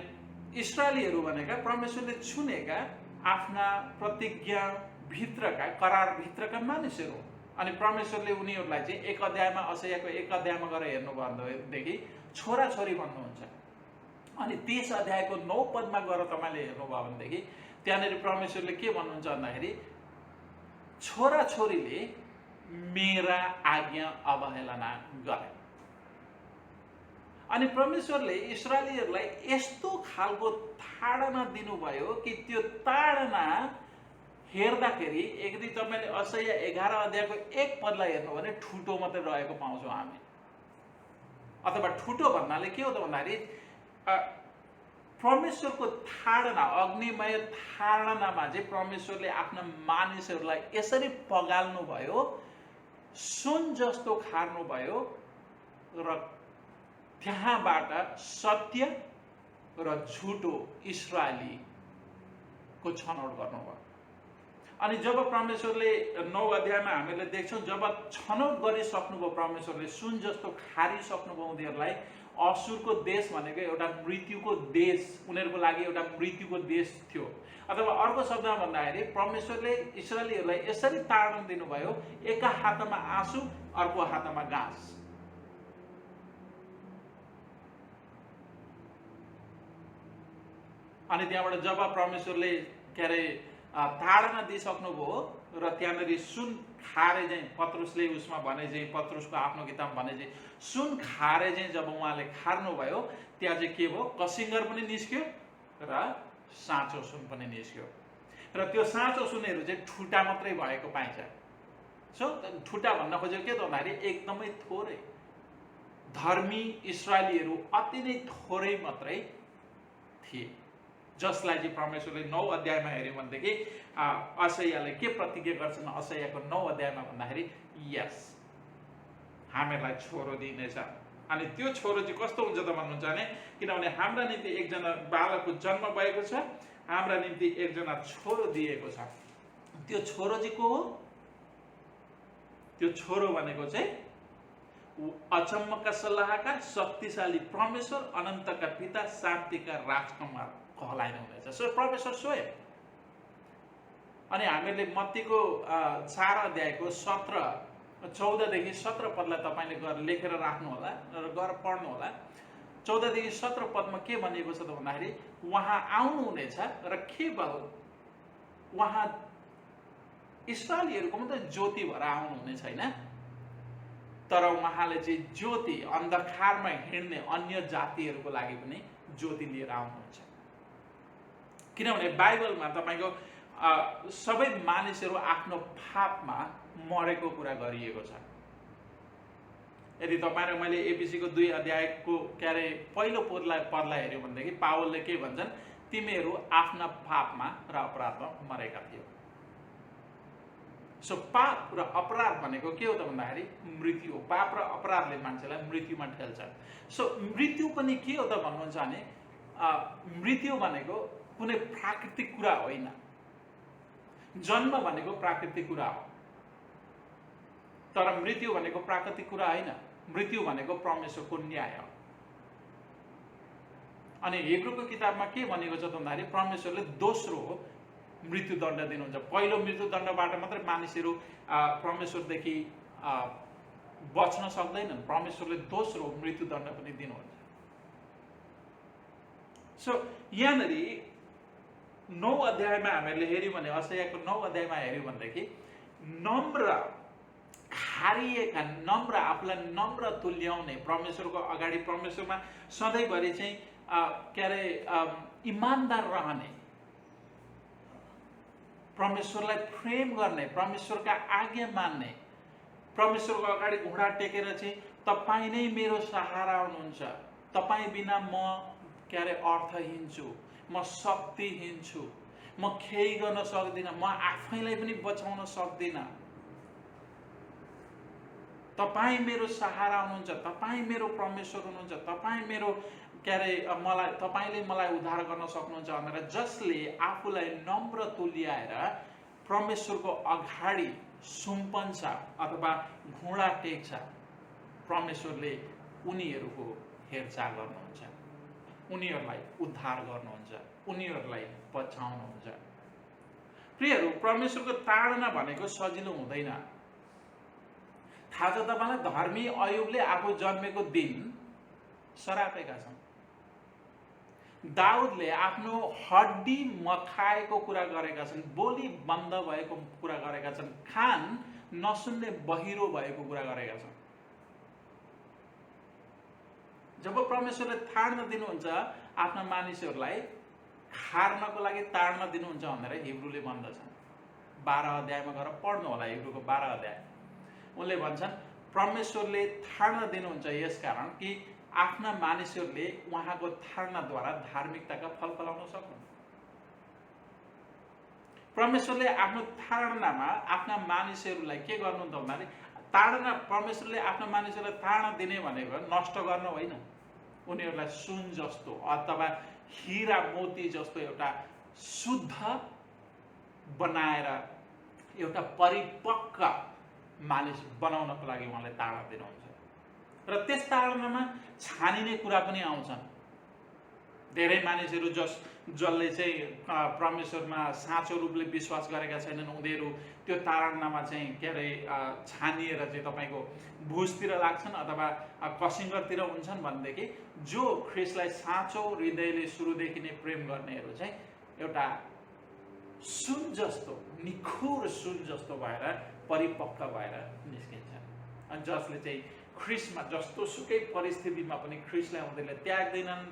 इस्राएलीहरू भनेका परमेश्वरले चुनेका आफ्ना प्रतिज्ञा भित्रका, करार भित्रका मानिसहरू। अनि परमेश्वरले उनीहरूलाई चाहिँ 1 अध्यायमा, अशैयाको 1 अध्यायमा गएर हेर्नुभयो भनेदेखि छोराछोरी भन्नुहुन्छ। अनि 30 अध्यायको 9 पदमा गएर तपाईँले हेर्नुभयो भनेदेखि त्यहाँनिर परमेश्वरले के भन्नुहुन्छ भन्दाखेरि, छोराछोरीले मेरा आज्ञा अवहेलना गरे। अनि परमेश्वरले इस्राएलीहरूलाई यस्तो खालको ताडना दिनुभयो कि त्यो ताडना हेर्दाखेरि यदि तपाईँले अशैया 11 अध्यायको 1 पदलाई हेर्नु भने ठुटो मात्रै रहेको पाउँछौँ हामी। अथवा ठुटो भन्नाले के हो त भन्दाखेरि परमेश्वरको ताडना, अग्निमय ताडनामा चाहिँ परमेश्वरले आफ्ना मानिसहरूलाई यसरी पगाल्नु भयो, सुन जस्तो खार्नु भयो र त्यहाँबाट सत्य र झुटो इस्राएलीको छनौट गर्नुभयो। अनि जब परमेश्वरले 9 अध्यायमा हामीले देख्छौँ, जब छनौट गरिसक्नुभयो परमेश्वरले, सुन जस्तो खारिसक्नुभयो उनीहरूलाई, असुरको देश भनेको एउटा मृत्युको देश, उनीहरूको लागि एउटा मृत्युको देश थियो। अथवा अर्को शब्दमा भन्दाखेरि परमेश्वरले इस्राएलीहरूलाई यसरी ताडना दिनुभयो, एका हातमा आँसु, अर्को हातमा घाँस। अनि त्यहाँबाट जब परमेश्वरले ताडना दिइसक्नुभयो र त्यहाँनिर सुन खारे चाहिँ पत्रुसले उसमा भने चाहिँ, पत्रुसको आफ्नो किताबमा भने चाहिँ सुन खारे चाहिँ जब उहाँले खार्नुभयो, त्यहाँ चाहिँ के भयो? कसिङ्गर पनि निस्क्यो र साँचो सुन पनि निस्क्यो। र त्यो साँचो सुनहरू चाहिँ ठुटा मात्रै भएको पाइन्छ। सो ठुटा भन्न खोजेको के त भन्दाखेरि एकदमै थोरै धर्मी इस्राएलीहरू अति नै थोरै मात्रै थिए। जसलाई चाहिँ परमेश्वरले 9 अध्यायमा हेऱ्यौँ भनेदेखि असैयाले के प्रतिज्ञा गर्छन् असैयाको 9 अध्यायमा भन्दाखेरि यस हामीहरूलाई छोरो दिइनेछ। अनि त्यो छोरो चाहिँ कस्तो हुन्छ त भन्नुहुन्छ भने किनभने हाम्रा निम्ति एकजना बालकको जन्म भएको छ, हाम्रा निम्ति एकजना छोरो दिएको छ। त्यो छोरो चाहिँ को हो? त्यो छोरो भनेको चाहिँ अचम्मका सल्लाहकार, शक्तिशाली परमेश्वर, अनन्तका पिता, शान्तिका राजकुमार कहलाइनु हुनेछ। सो परमेश्वर स्वयं। अनि हामीले मत्तीको 4 अध्यायको 14 देखि 17 पदलाई तपाईँले गएर लेखेर राख्नु होला र गएर पढ्नु होला। 14 देखि 17 पदमा के भनिएको छ त भन्दाखेरि उहाँ आउनुहुनेछ र केवल उहाँ इस्राएलीहरूको मात्रै ज्योति भएर आउनुहुने छैन, तर उहाँले चाहिँ ज्योति अन्धकारमा हिँड्ने अन्य जातिहरूको लागि पनि ज्योति लिएर आउनुहुन्छ। किनभने बाइबलमा तपाईँको सबै मानिसहरू आफ्नो पापमा मरेको कुरा गरिएको छ। यदि तपाईँ र मैले एपिसीको 2 अध्यायको पहिलो पदलाई हेऱ्यौँ भनेदेखि पावलले के भन्छन्? तिमीहरू आफ्ना पापमा र अपराधमा मरेका थियौ। सो पाप र अपराध भनेको के हो त भन्दाखेरि मृत्यु हो। पाप र अपराधले मान्छेलाई मृत्युमा ठेल्छ। सो मृत्यु पनि के हो त भन्नुहुन्छ भने मृत्यु भनेको कुनै प्राकृतिक कुरा होइन। जन्म भनेको प्राकृतिक कुरा हो, तर मृत्यु भनेको प्राकृतिक कुरा होइन। मृत्यु भनेको परमेश्वरको न्याय हो। अनि हिब्रूको किताबमा के भनेको छ त भन्दाखेरि परमेश्वरले दोस्रो मृत्युदण्ड दिनुहुन्छ। पहिलो मृत्युदण्डबाट मात्रै मानिसहरू परमेश्वरदेखि बच्न सक्दैनन्, परमेश्वरले दोस्रो मृत्युदण्ड पनि दिनुहुन्छ। सो यहाँनिर 9 अध्यायमा हामीले हेऱ्यौँ भने असैयाको 9 अध्यायमा हेऱ्यौँ भनेदेखि नम्र हारिएका, नम्र आफूलाई नम्र तुल्याउने, परमेश्वरको अगाडि परमेश्वरमा सधैँभरि चाहिँ इमान्दार रहने, परमेश्वरलाई प्रेम गर्ने, परमेश्वरका आज्ञा मान्ने, परमेश्वरको अगाडि घुँडा टेकेर चाहिँ तपाईँ नै मेरो सहारा हुनुहुन्छ, तपाईँ बिना म अर्थहीन छु, म शक्तिहीन छु, म केही गर्न सक्दिनँ, म आफैलाई पनि बचाउन सक्दिनँ, तपाईँ मेरो सहारा हुनुहुन्छ, तपाईँ मेरो परमेश्वर हुनुहुन्छ, तपाईँ मेरो तपाईँले मलाई उद्धार गर्न सक्नुहुन्छ भनेर जसले आफूलाई नम्र तुल्याएर परमेश्वरको अगाडि सुम्पन्छ अथवा घुँडा टेक्छ, परमेश्वरले उनीहरूको हेरचाह गर्नुहुन्छ, उनीहरूलाई उद्धार गर्नुहुन्छ, उनीहरूलाई बचाउनुहुन्छ। प्रियहरू, परमेश्वरको ताडना भनेको सजिलो हुँदैन। थाहा छ तपाईँलाई, धर्मी अयुबले आफू जन्मेको दिन सरापेका छन्। दाउदले आफ्नो हड्डी मखाएको कुरा गरेका छन्, बोली बन्द भएको कुरा गरेका छन्, कान नसुन्ने बहिरो भएको कुरा गरेका छन्। जब परमेश्वरले ताड्न दिनुहुन्छ आफ्ना मानिसहरूलाई, खार्नको लागि ताड्न दिनुहुन्छ भनेर हिब्रूले भन्दछन्। 12 अध्यायमा गएर पढ्नु होला, हिब्रूको 12 अध्याय। उनले भन्छन् परमेश्वरले ताड्न दिनुहुन्छ यसकारण कि आफ्ना मानिसहरूले उहाँको ताडनाद्वारा धार्मिकताका फल फलाउन सकुन्। परमेश्वरले आफ्नो ताडनामा आफ्ना मानिसहरूलाई के गर्नु त भन्दाखेरि ताडना, परमेश्वरले आफ्ना मानिसहरूलाई ताडना दिने भनेको नष्ट गर्न होइन, उनीहरूलाई सुन जस्तो अथवा हिरा मोती जस्तो एउटा शुद्ध बनाएर एउटा परिपक्व मानिस बनाउनको लागि उहाँले ताडना दिनुहुन्छ। र त्यस ताडनामा छानिने कुरा पनि आउँछन्। धेरै मानिसहरू जसले चाहिँ परमेश्वरमा साँचो रूपले विश्वास गरेका छैनन्, उनीहरू त्यो ताडनामा चाहिँ छानिएर चाहिँ तपाईँको भुजतिर लाग्छन् अथवा कसिङ्गरतिर हुन्छन् भनेदेखि जो ख्रिस्टलाई साँचो हृदयले सुरुदेखि नै प्रेम गर्नेहरू चाहिँ एउटा सुन जस्तो, निखुर सुन जस्तो भएर परिपक्व भएर निस्किन्छन्। अनि जसले चाहिँ ख्रिस्टमा जस्तो सुकै परिस्थितिमा पनि ख्रिस्टलाई उनीहरूले त्याग्दैनन्,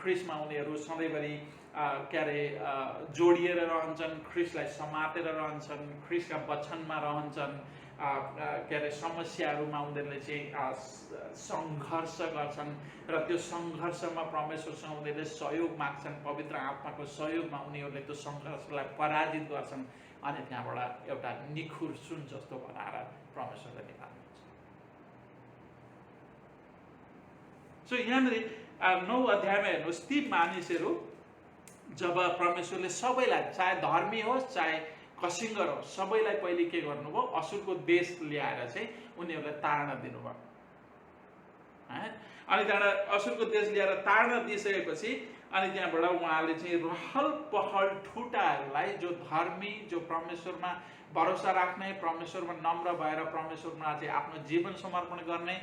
ख्रिस्टमा उनीहरू सधैँभरि जोडिएर रहन्छन्, ख्रिस्टलाई समातेर रहन्छन्, ख्रिस्टका वचनमा रहन्छन्, के अरे समस्याहरूमा उनीहरूले चाहिँ सङ्घर्ष गर्छन् र त्यो सङ्घर्षमा परमेश्वरसँग उनीहरूले सहयोग माग्छन्, पवित्र आत्माको सहयोगमा उनीहरूले त्यो सङ्घर्षलाई पराजित गर्छन् अनि त्यहाँबाट एउटा निखुर सुन जस्तो बनाएर परमेश्वरले निकाल्नुहुन्छ। सो यहाँनिर 9 अध्यायमा हेर्नुहोस्, ती मानिसहरू जब परमेश्वरले सबैलाई, चाहे धर्मी होस् चाहे कसिङ्गर होस्, सबैलाई पहिले के गर्नुभयो, असुरको देश ल्याएर चाहिँ उनीहरूलाई ताड्न दिनुभयो। अनि त्यहाँबाट असुरको देश ल्याएर ताड्न दिइसकेपछि अनि त्यहाँबाट उहाँले चाहिँ रहल पहल ठुटाहरूलाई, जो धर्मी, जो परमेश्वरमा भरोसा राख्ने, परमेश्वरमा नम्र भएर परमेश्वरमा चाहिँ आफ्नो जीवन समर्पण गर्ने,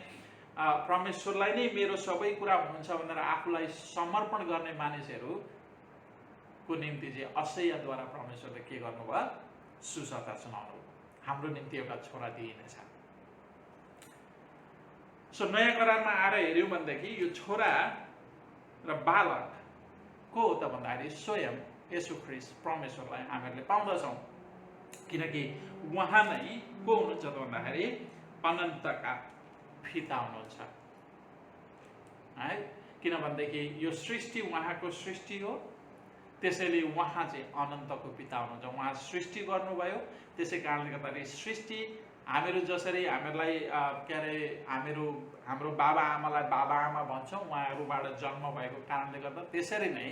परमेश्वरलाई नै मेरो सबै कुरा हुन्छ भनेर आफूलाई समर्पण गर्ने मानिसहरूको निम्ति चाहिँ असह्यद्वारा परमेश्वरले के गर्नुभयो, सुसमाचार सुनाउनु। हाम्रो निम्ति एउटा छोरा दिइनेछ। सो नयाँ करारमा आएर हेऱ्यौँ भनेदेखि यो छोरा र बालक को हो त भन्दाखेरि स्वयं येशू ख्रीष्ट परमेश्वरलाई हामीहरूले पाउँदछौँ, किनकि उहाँ नै को हुनुहुन्छ त भन्दाखेरि अनन्तका पिता हुनुहुन्छ है। किनभनेदेखि यो सृष्टि उहाँको सृष्टि हो, त्यसैले उहाँ चाहिँ अनन्तको पिता हुनुहुन्छ। उहाँ सृष्टि गर्नुभयो, त्यसै कारणले गर्दाखेरि सृष्टि हामीहरू जसरी हामीहरूलाई के अरे हाम्रो बाबा आमालाई बाबा आमा भन्छौँ, उहाँहरूबाट जन्म भएको कारणले गर्दा, त्यसरी नै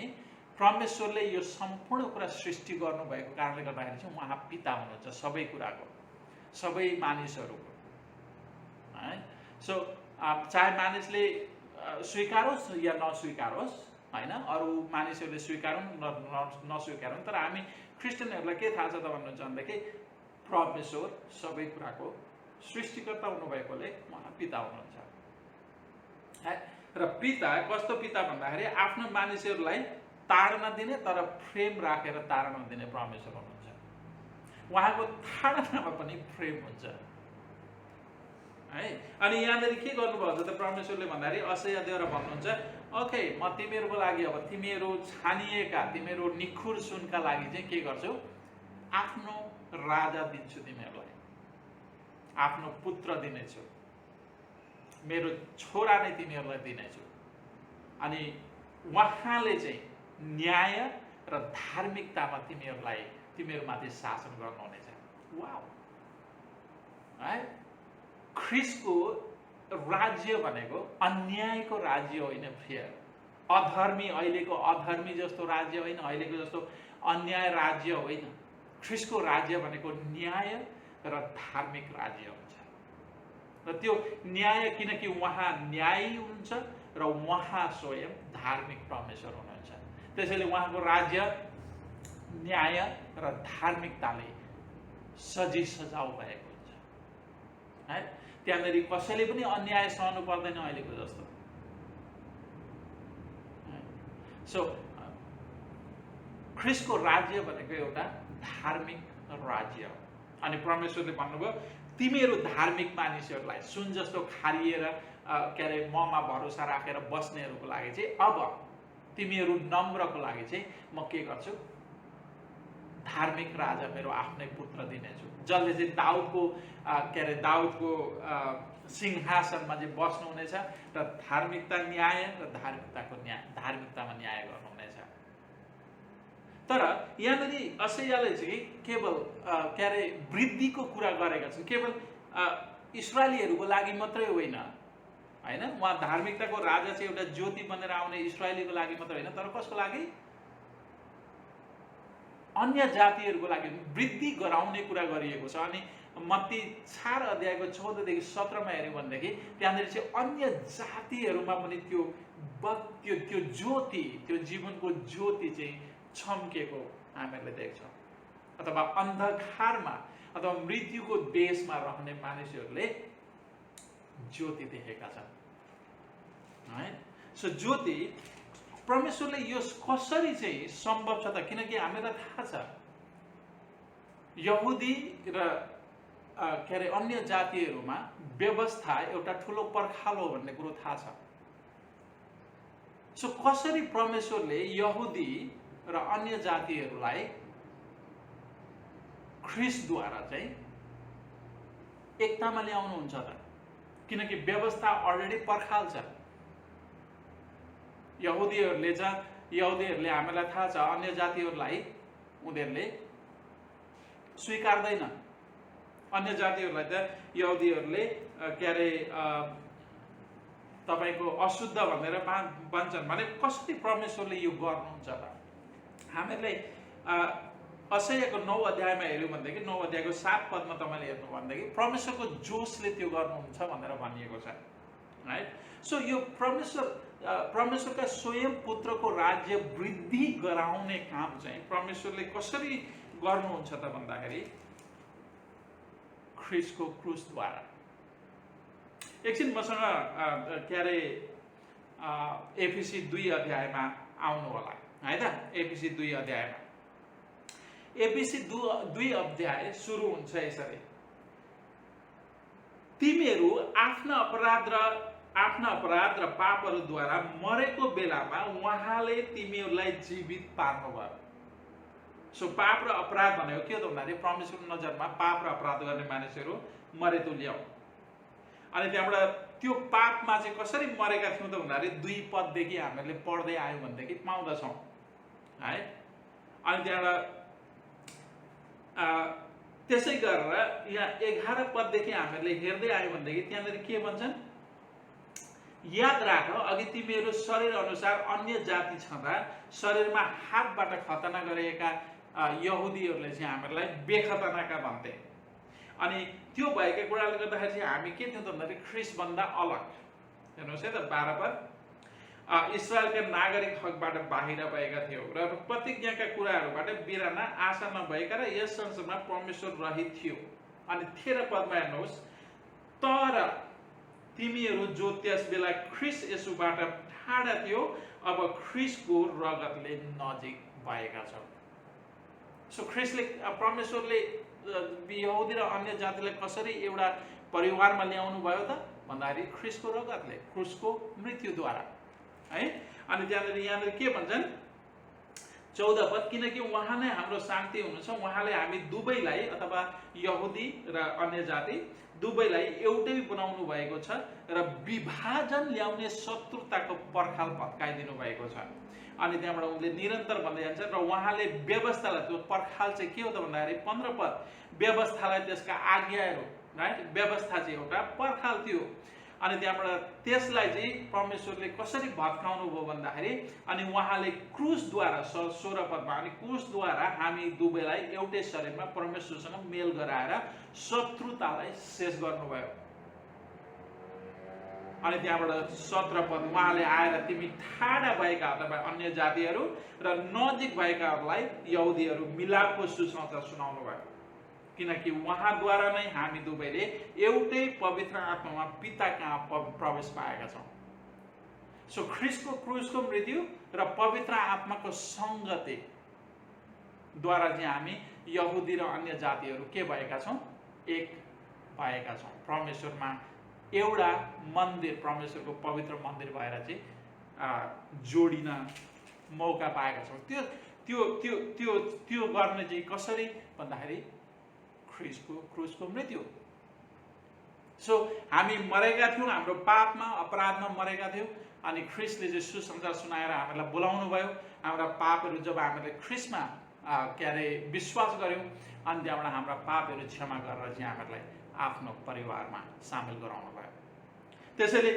परमेश्वरले यो सम्पूर्ण कुरा सृष्टि गर्नुभएको कारणले गर्दाखेरि चाहिँ उहाँ पिता हुनुहुन्छ सबै कुराको, सबै मानिसहरूको है। सो चाहे मानिसले स्वीकारोस् या नस्वीकारोस् होइन, अरू मानिसहरूले स्वीकारुन् नस्वीकारुन्, तर हामी क्रिस्चियनहरूलाई के थाहा छ त भन्नुहुन्छ भनेदेखि परमेश्वर सबै कुराको सृष्टिकर्ता हुनुभएकोले उहाँ पिता हुनुहुन्छ है। र पिता कस्तो पिता भन्दाखेरि आफ्नो मानिसहरूलाई ताड्न दिने तर प्रेम राखेर ताड्न दिने परमेश्वर हुनुहुन्छ। उहाँको ताडनामा पनि प्रेम हुन्छ है। अनि यहाँनिर के गर्नुभएको छ त परमेश्वरले भन्दाखेरि असह्यद्वारा भन्नुहुन्छ, ओके म तिमीहरूको लागि, अब तिमीहरू छानिएका, तिमीहरू निखुर सुनका लागि चाहिँ के गर्छु, आफ्नो राजा दिन्छु तिमीहरूलाई, आफ्नो पुत्र दिनेछु, मेरो छोरा नै तिमीहरूलाई दिनेछु। अनि उहाँले चाहिँ न्याय र धार्मिकतामा तिमीहरूमाथि शासन गर्नुहुनेछ। वाउ है। ख्रिस्टको राज्य भनेको अन्यायको राज्य होइन प्रिय, अधर्मी, अहिलेको अधर्मी जस्तो राज्य होइन, अहिलेको जस्तो अन्याय राज्य होइन। ख्रिस्टको राज्य भनेको न्याय र धार्मिक राज्य हुन्छ। र त्यो न्याय, किनकि उहाँ न्यायी हुनुहुन्छ र उहाँ स्वयं धार्मिक परमेश्वर हुनुहुन्छ, त्यसैले उहाँको राज्य न्याय र धार्मिकताले सजाउ भएको हुन्छ है। त्यहाँनिर कसैले पनि अन्याय सहनु पर्दैन अहिलेको जस्तो। सो ख्रिस्टको राज्य भनेको एउटा धार्मिक राज्य हो। अनि परमेश्वरले भन्नुभयो, तिमीहरू धार्मिक मानिसहरूलाई, सुन जस्तो खारिएर के अरे ममा भरोसा राखेर बस्नेहरूको लागि चाहिँ अब तिमीहरू नम्रको लागि चाहिँ म के गर्छु, धार्मिक राजा मेरो आफ्नै पुत्र दिनेछु, जसले चाहिँ दाउदको सिंहासनमा चाहिँ बस्नुहुनेछ र धार्मिकता न्याय र धार्मिकतामा न्याय गर्नुहुनेछ। तर यहाँनिर असह्यले चाहिँ केवल के अरे वृद्धिको कुरा गरेका छन्, केवल इस्राएलीहरूको लागि मात्रै होइन होइन, उहाँ धार्मिकताको राजा चाहिँ एउटा ज्योति बनेर आउने इस्राएलीको लागि मात्रै होइन, तर कसको लागि, अन्य जातिहरूको लागि वृद्धि गराउने कुरा गरिएको छ। अनि मत्ती 4 अध्यायको 14 देखि 17 हेऱ्यौँ भनेदेखि त्यहाँनिर चाहिँ अन्य जातिहरूमा पनि त्यो ज्योति, त्यो जीवनको ज्योति चाहिँ छम्केको हामीहरूले देख्छौँ, अथवा अन्धकारमा अथवा मृत्युको देशमा रहने मानिसहरूले ज्योति देखेका छन् है। सो ज्योति परमेश्वरले यो कसरी चाहिँ सम्भव छ त, किनकि हामीलाई थाहा छ यहुदी र के अरे अन्य जातिहरूमा व्यवस्था एउटा ठुलो पर्खालो भन्ने कुरो थाहा छ। सो कसरी परमेश्वरले यहुदी र अन्य जातिहरूलाई ख्रिस्टद्वारा चाहिँ एकतामा ल्याउनुहुन्छ त? किनकि व्यवस्था अलरेडी पर्खाल छ। यहुदीहरूले हामीलाई थाहा छ अन्य जातिहरूलाई उनीहरूले स्वीकार्दैन। अन्य जातिहरूलाई त यहुदीहरूले के अरे तपाईँको अशुद्ध भनेर भन्छन्। भने कसरी परमेश्वरले यो गर्नुहुन्छ त? हामीहरूले असायाको 9 अध्यायमा हेऱ्यौँ भनेदेखि 9 अध्यायको 7 पदमा तपाईँले हेर्नु भनेदेखि परमेश्वरको जोशले त्यो गर्नुहुन्छ भनेर भनिएको छ, राइट? सो यो परमेश्वरका स्वयं पुत्रको राज्य वृद्धि गराउने काम चाहिँ परमेश्वरले कसरी गर्नुहुन्छ त भन्दाखेरि ख्रिस्टको क्रुसद्वारा। एकछिन मसँग के अरे एफिसी 2 अध्यायमा आउनु होला है त। एफिसी 2 अध्यायमा, एफिसी 2 अध्याय सुरु हुन्छ यसरी: तिमीहरू आफ्ना अपराध र पापहरूद्वारा मरेको बेलामा उहाँले तिमीहरूलाई जीवित पार्नुभयो। सो पाप र अपराध भनेको के हो त भन्दाखेरि परमेश्वरको नजरमा पाप र अपराध गर्ने मानिसहरू मरेतुल्याउ। अनि त्यहाँबाट त्यो पापमा चाहिँ कसरी मरेका थियौँ त भन्दाखेरि 2 पददेखि हामीले पढ्दै आयौँ भनेदेखि पाउँदछौँ है। अनि त्यहाँबाट त्यसै गरेर यहाँ 11 पददेखि हामीले हेर्दै आयौँ भनेदेखि त्यहाँनिर के भन्छन्? याद राख, अघि तिमीहरू शरीर अनुसार अन्य जाति छँदा शरीरमा हातबाट खतना गरेका यहुदीहरूले चाहिँ हामीहरूलाई बेखतनाका भन्थे। अनि त्यो भएका कुराले गर्दाखेरि चाहिँ हामी के थियौँ त भन्दाखेरि ख्रिस्टभन्दा अलग। हेर्नुहोस् है त 12 पद, इस्राएलका नागरिक हकबाट बाहिर भएका थियौ र प्रतिज्ञाका कुराहरूबाट बिराना आशा नभएका र यस संसारमा परमेश्वर रहित थियो। अनि 13 पदमा हेर्नुहोस्, तर तिमीहरू जो त्यस बेला ख्रिस्ट येशूबाट टाढा थियो अब ख्रिस्टको रगतले नजिक भएका छौ। सो ख्रिस्टले परमेश्वरले यहुदी र अन्य जातिलाई कसरी एउटा परिवारमा ल्याउनु भयो त भन्दाखेरि ख्रिस्टको रगतले, क्रुसको मृत्युद्वारा है। अनि यहाँनिर के भन्छन्? 14 पद, किनकि उहाँ नै हाम्रो शान्ति हुनुहुन्छ, उहाँले हामी दुवैलाई अथवा यहुदी र अन्य जाति दुवैलाई एउटै बनाउनु भएको छ र विभाजन ल्याउने शत्रुताको पर्खाल भत्काइदिनु भएको छ। अनि त्यहाँबाट उनले निरन्तर भन्दै जान्छ र उहाँले व्यवस्थालाई, त्यो पर्खाल चाहिँ के हो त भन्दाखेरि 15 पद, व्यवस्थालाई त्यसका आज्ञाहरू, राइट? व्यवस्था चाहिँ एउटा पर्खाल थियो। अनि त्यहाँबाट त्यसलाई चाहिँ परमेश्वरले कसरी भत्काउनु भयो भन्दाखेरि अनि उहाँले क्रुसद्वारा 16 पदमा, अनि क्रुसद्वारा हामी दुवैलाई एउटै शरीरमा परमेश्वरसँग मेल गराएर शत्रुतालाई शेष गर्नुभयो। अनि त्यहाँबाट 17 पद, उहाँले आएर तिमी टाढा भएका अथवा अन्य जातिहरू र नजिक भएकाहरूलाई यहुदीहरू मिलापको सुसमाचार सुनाउनु भयो, किनकि उहाँद्वारा नै हामी दुवैले एउटै पवित्र आत्मामा पिता कहाँ प्रवेश पाएका छौँ। सो ख्रिस्टको क्रुसको मृत्यु र पवित्र आत्माको सङ्गति द्वारा चाहिँ हामी यहुदी र अन्य जातिहरू के भएका छौँ? एक भएका छौँ। परमेश्वरमा एउटा मन्दिर, परमेश्वरको पवित्र मन्दिर भएर चाहिँ जोडिन मौका पाएका छौँ। त्यो त्यो त्यो त्यो त्यो गर्ने चाहिँ कसरी भन्दाखेरि ख्रिस्टको क्रुसको मृत्यु। सो हामी मरेका थियौँ, हाम्रो पापमा अपराधमा मरेका थियौँ, अनि ख्रिस्टले चाहिँ सुसमाचार सुनाएर हामीलाई बोलाउनु भयो। हाम्रा पापहरू जब हामीले ख्रिस्टमा के अरे विश्वास गऱ्यौँ, अनि त्यहाँबाट हाम्रा पापहरू क्षमा गरेर चाहिँ हामीलाई आफ्नो परिवारमा सामेल गराउनु भयो। त्यसैले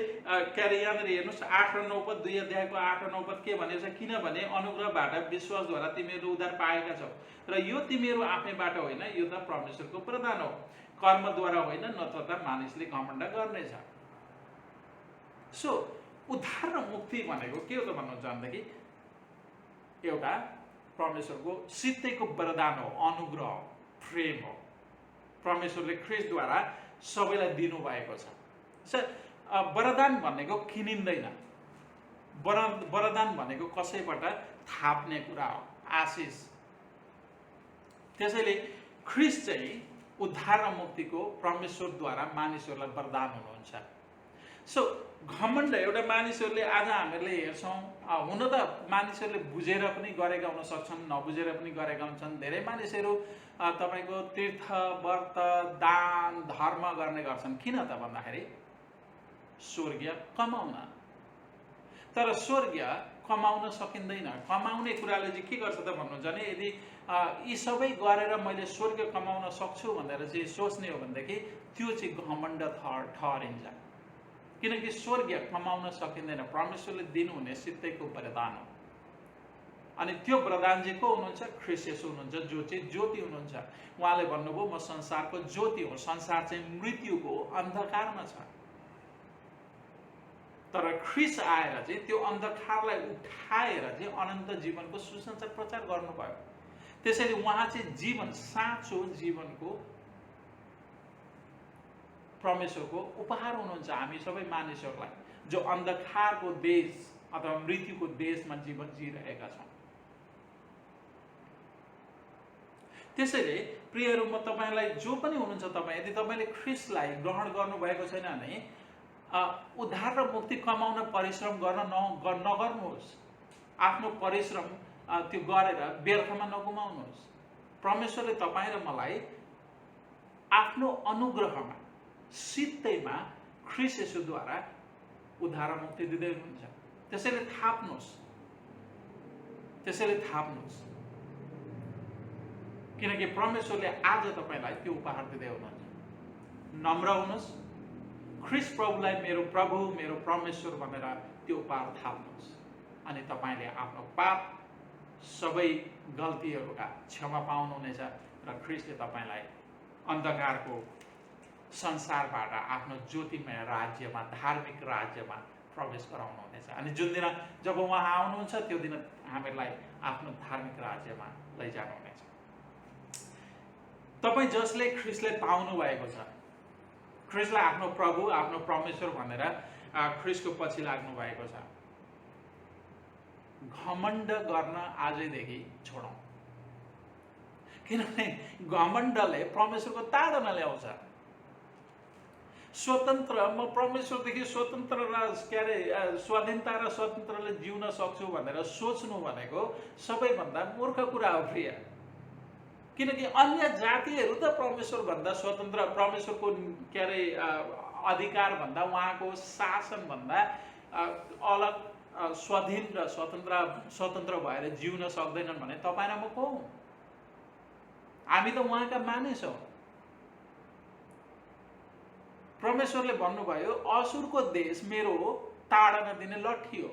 के अरे यहाँनिर हेर्नुहोस् 8 र 9 पद, 2 अध्यायको 8 र 9 पद के भनेको छ? किनभने अनुग्रहबाट विश्वासद्वारा तिमीहरू उद्धार पाएका छौ र यो तिमीहरू आफैबाट होइन, यो त परमेश्वरको प्रदान हो, कर्मद्वारा होइन, नत्र त मानिसले घमण्ड गर्नेछ। सो उद्धार र मुक्ति भनेको के हो त भन्नुहुन्छ भनेदेखि एउटा परमेश्वरको सित्तैको वरदान हो, अनुग्रह हो, प्रेम हो। परमेश्वरले ख्रिस्टद्वारा सबैलाई दिनुभएको छ। वरदान भनेको किनिँदैन, वरदान भनेको कसैबाट थाप्ने कुरा हो, आशिष। त्यसैले ख्रिस्ट चाहिँ उद्धार र मुक्तिको परमेश्वरद्वारा मानिसहरूलाई वरदान हुनुहुन्छ। सो घमण्ड एउटा मानिसहरूले आज हामीहरूले हेर्छौँ, हुन त मानिसहरूले बुझेर पनि गरेका हुन सक्छन्, नबुझेर पनि गरेका हुन्छन्। धेरै मानिसहरू तपाईँको तीर्थ व्रत दान धर्म गर्ने गर्छन्। किन त भन्दाखेरि स्वर्गीय कमाउन। तर स्वर्गीय कमाउन सकिँदैन। कमाउने कुराले चाहिँ के गर्छ त भन्नुहुन्छ भने, यदि यी सबै गरेर मैले स्वर्ग कमाउन सक्छु भनेर चाहिँ सोच्ने हो भनेदेखि त्यो चाहिँ घमण्ड ठहरिन्छ। किनकि स्वर्गीय कमाउन सकिँदैन, परमेश्वरले दिनुहुने सित्तैको वरदान हो। अनि त्यो वरदान चाहिँ को हुनुहुन्छ? ख्रीष्ट येशू हुनुहुन्छ, जो चाहिँ ज्योति हुनुहुन्छ। उहाँले भन्नुभयो म संसारको ज्योति हो। संसार चाहिँ मृत्युको अन्धकारमा छ, तर ख्रीष्ट आएर चाहिँ त्यो अन्धकारलाई उठाएर चाहिँ अनन्त जीवनको सुसमाचार प्रचार गर्नुभयो। त्यसैले उहाँ चाहिँ जीवन, साँचो जीवनको परमेश्वरको उपहार हुनुहुन्छ हामी सबै मानिसहरूलाई, जो अन्धकारको देश अथवा मृत्युको देशमा जीवन जिइरहेका छौँ। त्यसैले प्रियहरू, म तपाईँलाई जो पनि हुनुहुन्छ, तपाईँ यदि तपाईँले ख्रीष्टलाई ग्रहण गर्नुभएको छैन भने उद्धार र मुक्ति कमाउन परिश्रम गर्न नगर्नुहोस्। आफ्नो परिश्रम त्यो गरेर व्यर्थमा नगुमाउनुहोस्। परमेश्वरले तपाईँ र मलाई आफ्नो अनुग्रहमा, सित्तैमा ख्रीष्ट येशूद्वारा उद्धार र मुक्ति दिँदै हुनुहुन्छ। त्यसैले थाप्नुहोस्, किनकि परमेश्वरले आज तपाईँलाई त्यो उपहार दिँदै हुनुहुन्छ। नम्र हुनुहोस्, ख्रीष्ट प्रभुलाई मेरो प्रभु, मेरो परमेश्वर भनेर त्यो उपहार थाप्नुहोस्। अनि तपाईँले आफ्नो पाप सबै गल्तीहरूका क्षमा पाउनुहुनेछ र ख्रीष्टले तपाईँलाई अन्धकारको संसारबाट आफ्नो ज्योतिमय राज्यमा, धार्मिक राज्यमा प्रवेश गराउनुहुनेछ। अनि जुन दिन जब उहाँ आउनुहुन्छ त्यो दिन हामीलाई आफ्नो धार्मिक राज्यमा लैजानुहुनेछ। तपाईँ जसले ख्रीष्टलाई पाउनु भएको छ, ख्रीष्टलाई आफ्नो प्रभु, आफ्नो परमेश्वर भनेर ख्रीष्टको पछि लाग्नु भएको छ, घमण्ड गर्न आजैदेखि छोडौँ। किनभने घमण्डले परमेश्वरको ताडना ल्याउँछ। स्वतन्त्र, म परमेश्वरदेखि स्वतन्त्र र स्वाधीनता र स्वतन्त्रले जिउन सक्छु भनेर सोच्नु भनेको सबैभन्दा मूर्ख कुरा हो प्रिय। किनकि अन्य जातिहरू त परमेश्वरभन्दा स्वतन्त्र, परमेश्वरको अधिकारभन्दा, उहाँको शासनभन्दा अलग स्वाधीन र स्वतन्त्र भएर जिउन सक्दैनन् भने तपाईँ र म को हौँ? हामी त उहाँका मानिस हौँ। परमेश्वरले भन्नुभयो असुरको देश मेरो ताडना दिने लट्ठी हो,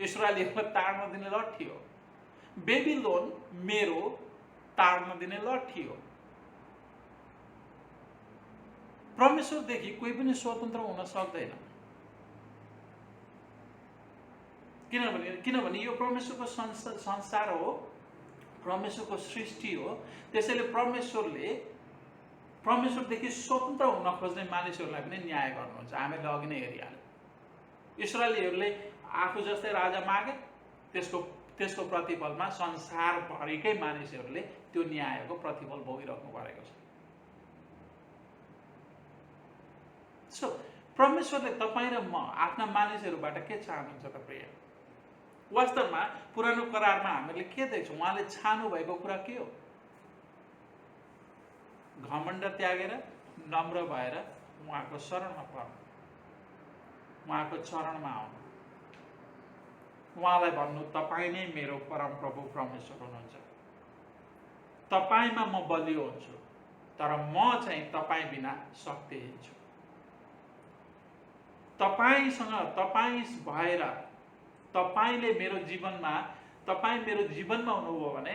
इस्राएलीहरूलाई ताडना दिने लट्ठी हो। बेबिलोन मेरो ताडना दिने लट्ठी हो। परमेश्वरदेखि कोही पनि स्वतन्त्र हुन सक्दैन। किनभने यो परमेश्वरको संसार हो, परमेश्वरको सृष्टि हो। त्यसैले परमेश्वरदेखि स्वतन्त्र हुन खोज्ने मानिसहरूलाई पनि न्याय गर्नुहुन्छ। हामीले अघि नै हेरिहाल्यौँ, इस्राएलीहरूले आफू जस्तै राजा मागे, त्यसको प्रतिफलमा संसारभरिकै मानिसहरूले त्यो न्यायको प्रतिफल भोगिराख्नु परेको छ। सो परमेश्वरले तपाईँ र म आफ्ना मानिसहरूबाट के चाहनुहुन्छ त प्रिय? वास्तवमा पुरानो करारमा हामीले के देख्छौँ? उहाँले छान्नु भएको कुरा के हो? घमण्ड त्यागेर नम्र भएर उहाँको शरणमा पर्नु, उहाँको चरणमा आउनु, उहाँलाई भन्नु तपाईँ नै मेरो परम प्रभु परमेश्वर हुनुहुन्छ। तपाईँमा म बलियो हुन्छु, तर म चाहिँ तपाईँ बिना शक्तिहीन छु। तपाईसँग तपाईँ भएर तपाईँ मेरो जीवनमा हुनुभयो भने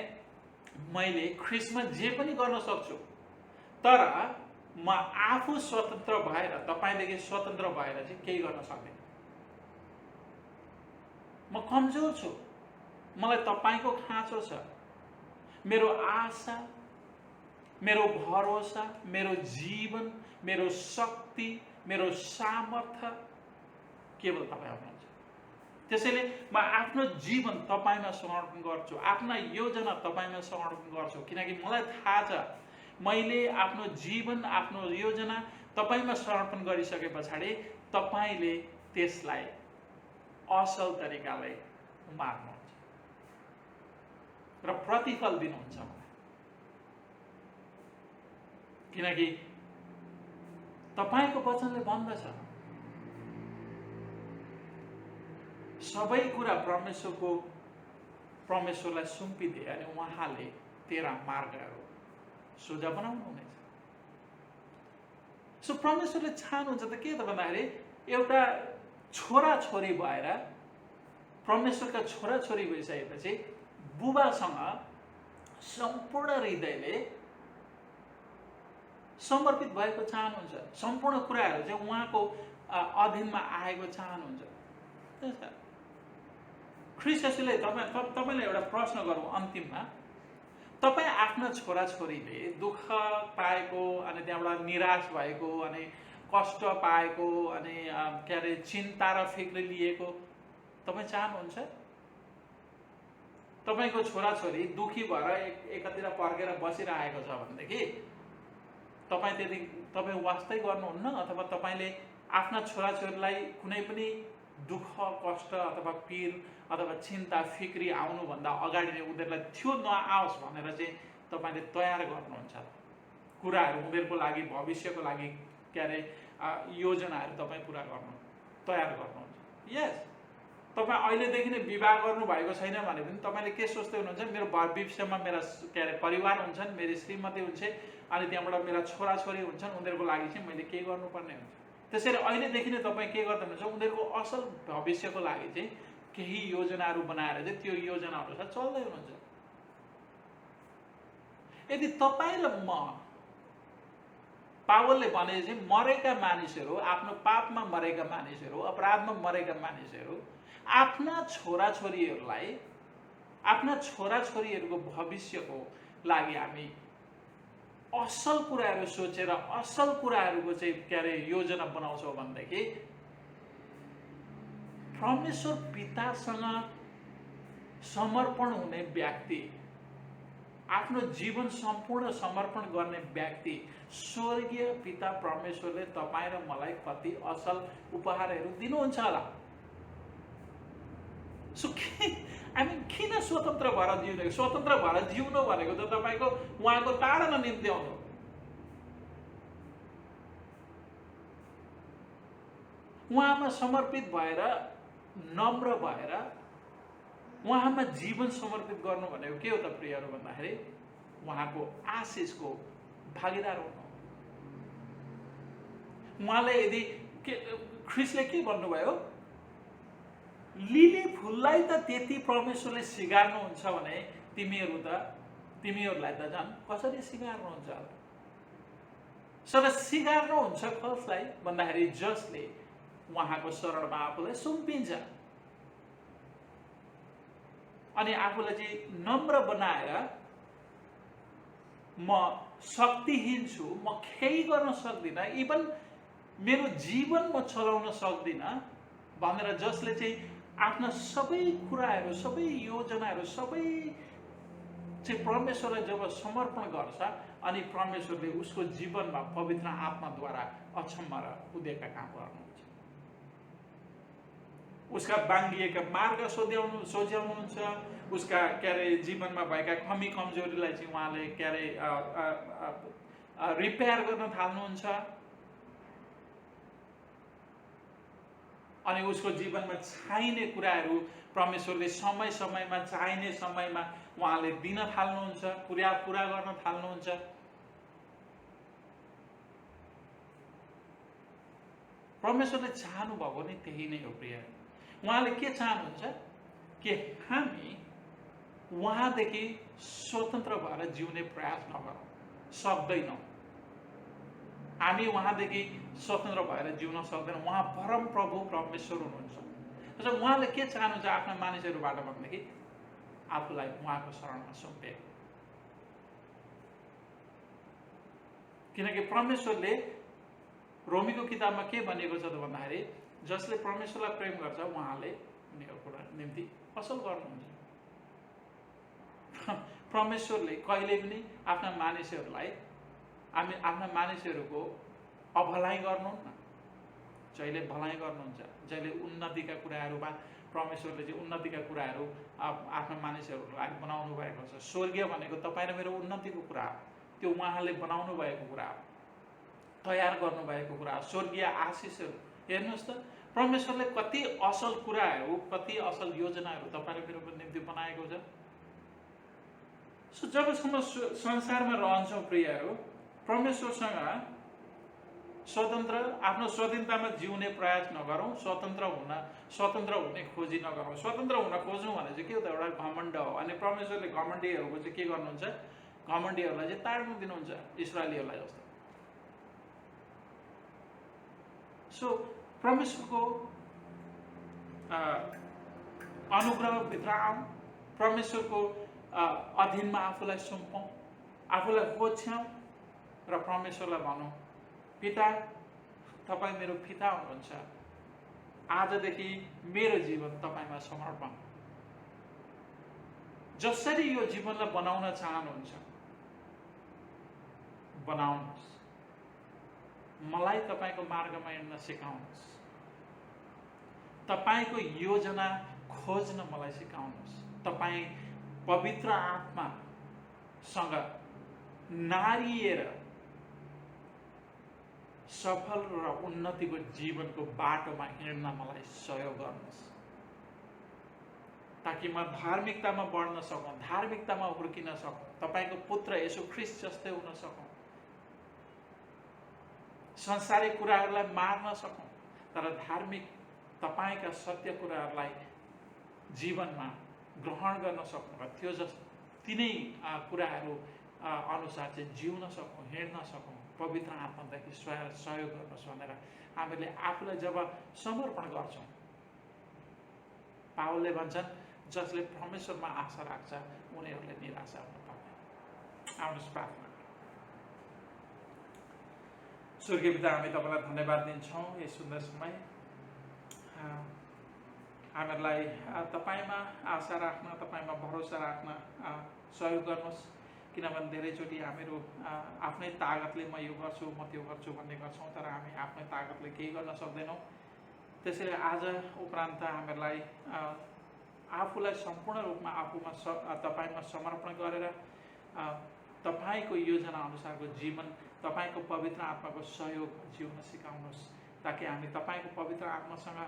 मैले ख्रीष्टमा जे पनि गर्न सक्छु। तर म आफू स्वतन्त्र भएर, तपाईँदेखि स्वतन्त्र भएर चाहिँ केही गर्न सक्दिनँ। म कमजोर छु, मलाई तपाईँको खाँचो छ। मेरो आशा, मेरो भरोसा, मेरो जीवन, मेरो शक्ति, मेरो सामर्थ्य केवल तपाईँ हुनुहुन्छ। त्यसैले म आफ्नो जीवन तपाईँमा समर्पण गर्छु, आफ्ना योजना तपाईँमा समर्पण गर्छु। किनकि मलाई थाहा छ मैले आफ्नो जीवन, आफ्नो योजना तपाईँमा समर्पण गरिसके पछाडि तपाईँले त्यसलाई असल तरिकाले मार्नुहुन्छ र प्रतिफल दिनुहुन्छ मलाई। किनकि तपाईँको वचनले भन्दछ सबै कुरा परमेश्वरलाई सुम्पिदिए अनि उहाँले तेरा मार्गहरू सोझा बनाउनुहुनेछ। सो परमेश्वरले चाहनुहुन्छ त के त भन्दाखेरि एउटा छोराछोरी भएर परमेश्वरका छोराछोरी भइसकेपछि बुबासँग सम्पूर्ण हृदयले समर्पित भएको चाहनुहुन्छ। सम्पूर्ण कुराहरू चाहिँ उहाँको अधीनमा आएको चाहनुहुन्छ। ख्रीष्ट येशूले तपाईँलाई एउटा प्रश्न गरौँ अन्तिममा, तपाईँ आफ्ना छोराछोरीले दुःख पाएको अनि त्यहाँबाट निराश भएको अनि कष्ट पाएको अनि के अरे चिन्ता र फिक्र लिएको तपाईँ चाहनुहुन्छ? तपाईँको छोराछोरी दुखी भएर एकातिर पर्केर बसिरहेको छ भनेदेखि तपाईँ वास्तै गर्नुहुन्न, अथवा तपाईँले आफ्ना छोराछोरीलाई कुनै पनि दुःख कष्ट अथवा पीर अथवा चिन्ता फिक्री आउनुभन्दा अगाडि नै उनीहरूलाई थियो नआओस् भनेर चाहिँ तपाईँले तयार गर्नुहुन्छ कुराहरू, उनीहरूको लागि भविष्यको लागि के अरे योजनाहरू तपाईँ पुरा गर्नु तयार गर्नुहुन्छ। यस, तपाईँ अहिलेदेखि नै विवाह गर्नुभएको छैन भने पनि तपाईँले के सोच्दै हुनुहुन्छ, मेरो भविष्यमा मेरा के अरे परिवार हुन्छन्, मेरो श्रीमती हुन्छ अनि त्यहाँबाट मेरा छोराछोरी हुन्छन्, उनीहरूको लागि चाहिँ मैले के गर्नुपर्ने हुन्छ। त्यसैले अहिलेदेखि नै तपाईँ के गर्दै हुनुहुन्छ, उनीहरूको असल भविष्यको लागि चाहिँ केही योजनाहरू बनाएर चाहिँ त्यो योजना अनुसार चल्दै हुनुहुन्छ। यदि तपाईँ र म, पावलले भने चाहिँ मरेका मानिसहरू, आफ्नो पापमा मरेका मानिसहरू, अपराधमा मरेका मानिसहरू आफ्ना छोराछोरीहरूको भविष्यको लागि हामी असल कुराहरू सोचेर असल कुराहरूको चाहिँ के अरे योजना बनाउँछौँ भनेदेखि परमेश्वर पितासँग समर्पण हुने व्यक्ति, आफ्नो जीवन सम्पूर्ण समर्पण गर्ने व्यक्ति, स्वर्गीय पिता परमेश्वरले तपाईँ र मलाई कति असल उपहारहरू दिनुहुन्छ होला। सो हामी किन स्वतन्त्र भएर जिउने? स्वतन्त्र भएर जिउनु भनेको त तपाईँको उहाँको ताडना निम्ति आउनु। उहाँमा समर्पित भएर, नम्र भएर उहाँमा जीवन समर्पित गर्नु भनेको के हो त प्रियहरू भन्दाखेरि उहाँको आशिषको भागीदार हुनु। उहाँले यदि ख्रीष्टले के भन्नुभयो, लिली फुललाई त त्यति परमेश्वरले सिगार्नुहुन्छ भने तिमीहरूलाई त झन् कसरी सिगार्नुहुन्छ होला। सर सिगार्नुहुन्छ कसलाई भन्दाखेरि जसले उहाँको शरणमा आफूलाई सुम्पिन्छ अनि आफूलाई चाहिँ नम्र बनाएर म शक्तिहीन छु, म केही गर्न सक्दिनँ, इभन मेरो जीवन म चलाउन सक्दिनँ भनेर जसले चाहिँ आफ्ना सबै कुराहरू, सबै योजनाहरू, सबै चाहिँ परमेश्वरलाई जब समर्पण गर्छ अनि परमेश्वरले उसको जीवनमा पवित्र आत्माद्वारा अक्षम्म र उदयका काम गर्नुहुन्छ। उसका बाङ्गिएका मार्ग सोझ्याउनुहुन्छ, उसका के अरे जीवनमा भएका कमी कमजोरीलाई चाहिँ उहाँले के अरे रिपेयर गर्न थाल्नुहुन्छ अनि उसको जीवनमा चाहिने कुराहरू परमेश्वरले समय समयमा चाहिने समयमा उहाँले दिन थाल्नुहुन्छ, पुरा गर्न थाल्नुहुन्छ। परमेश्वरले चाहनु भएको नि त्यही नै हो प्रिय। उहाँले के चाहनुहुन्छ कि हामी उहाँदेखि स्वतन्त्र भएर जिउने प्रयास नगरौँ, सक्दैनौँ। हामी उहाँदेखि स्वतन्त्र भएर जिउन सक्दैनौँ। उहाँ परम प्रभु परमेश्वर हुनुहुन्छ। त्यसो उहाँले के चाहनुहुन्छ आफ्ना मानिसहरूबाट भनेदेखि आफूलाई उहाँको शरणमा सुम्पे। किनकि परमेश्वरले रोमीको किताबमा के भनिएको छ त भन्दाखेरि जसले परमेश्वरलाई प्रेम गर्छ उहाँले उनीहरूको निम्ति असल गर्नुहुन्छ। परमेश्वरले कहिले पनि आफ्ना मानिसहरूको अभलाइ गर्नुहुन्न। जहिले भलाइ गर्नुहुन्छ, जहिले उन्नतिका कुराहरूमा परमेश्वरले चाहिँ उन्नतिका कुराहरू आफ्ना मानिसहरूलाई बनाउनु भएको छ। स्वर्गीय भनेको तपाईँ र मेरो उन्नतिको कुरा हो, त्यो उहाँले बनाउनु भएको कुरा हो, तयार गर्नुभएको कुरा हो, स्वर्गीय आशिषहरू। हेर्नुहोस् त परमेश्वरले कति असल कुराहरू, कति असल योजनाहरू तपाईँ र मेरो निम्ति बनाएको छ। सो जबसम्म संसारमा रहन्छौँ प्रियहरू, परमेश्वरसँग स्वतन्त्र आफ्नो स्वाधीनतामा जिउने प्रयास नगरौँ, स्वतन्त्र हुने खोजी नगरौँ। स्वतन्त्र हुन खोज्नु भने चाहिँ के हो त, एउटा घमण्ड हो। अनि परमेश्वरले घमण्डीहरूको चाहिँ के गर्नुहुन्छ, घमण्डीहरूलाई चाहिँ ताड्नु दिनुहुन्छ, इस्राएलीहरूलाई जस्तो। सो परमेश्वरको अनुग्रहभित्र आउँ, परमेश्वरको अधीनमा आफूलाई सुम्पौँ, आफूलाई खोज्छौँ र परमेश्वरलाई भनौँ, पिता तपाईँ मेरो पिता हुनुहुन्छ, आजदेखि मेरो जीवन तपाईँमा समर्पण। जसरी यो जीवनलाई बनाउन चाहनुहुन्छ बनाउनुहोस्, मलाई तपाईँको मार्गमा हिँड्न सिकाउनुहोस्, तपाईँको योजना खोज्न मलाई सिकाउनुहोस्। तपाईँ पवित्र आत्मासँग नारिएर सफल र उन्नतिको जीवनको बाटोमा हिँड्न मलाई सहयोग गर्नुहोस्, ताकि म धार्मिकतामा बढ्न सकौँ, धार्मिकतामा हुर्किन सकौँ, तपाईँको पुत्र येशू ख्रीष्ट जस्तै हुन सकौँ, संसारिक कुराहरूलाई मार्न सकौँ, तर धार्मिक तपाईँका सत्य कुराहरूलाई जीवनमा ग्रहण गर्न सकौँ र त्यो तिनै कुराहरू अनुसार चाहिँ जिउन सकौँ, हिँड्न सकौँ। पवित्र आत्मादेखि सहयोग गर्नुहोस् भनेर हामीले आफूलाई जब समर्पण गर्छौँ, पावलले भन्छन् जसले परमेश्वरमा आशा राख्छ उनीहरूले निराशा हुन पर्दैन। आउनुहोस् प्रार्थना गरौँ। स्वर्गीय पिता, हामी तपाईँलाई धन्यवाद दिन्छौँ यो सुन्दर समय। हामीहरूलाई तपाईँमा आशा राख्न, तपाईँमा भरोसा राख्न सहयोग गर्नुहोस्, किनभने धेरैचोटि हामीहरू आफ्नै तागतले म यो गर्छु, म त्यो गर्छु भन्ने गर्छौँ, तर हामी आफ्नै तागतले केही गर्न सक्दैनौँ। त्यसैले आज उपरान्त हामीहरूलाई आफूलाई सम्पूर्ण रूपमा तपाईँमा समर्पण गरेर तपाईँको योजना अनुसारको जीवन, तपाईँको पवित्र आत्माको सहयोग जिउन सिकाउनुहोस्, ताकि हामी तपाईँको पवित्र आत्मासँग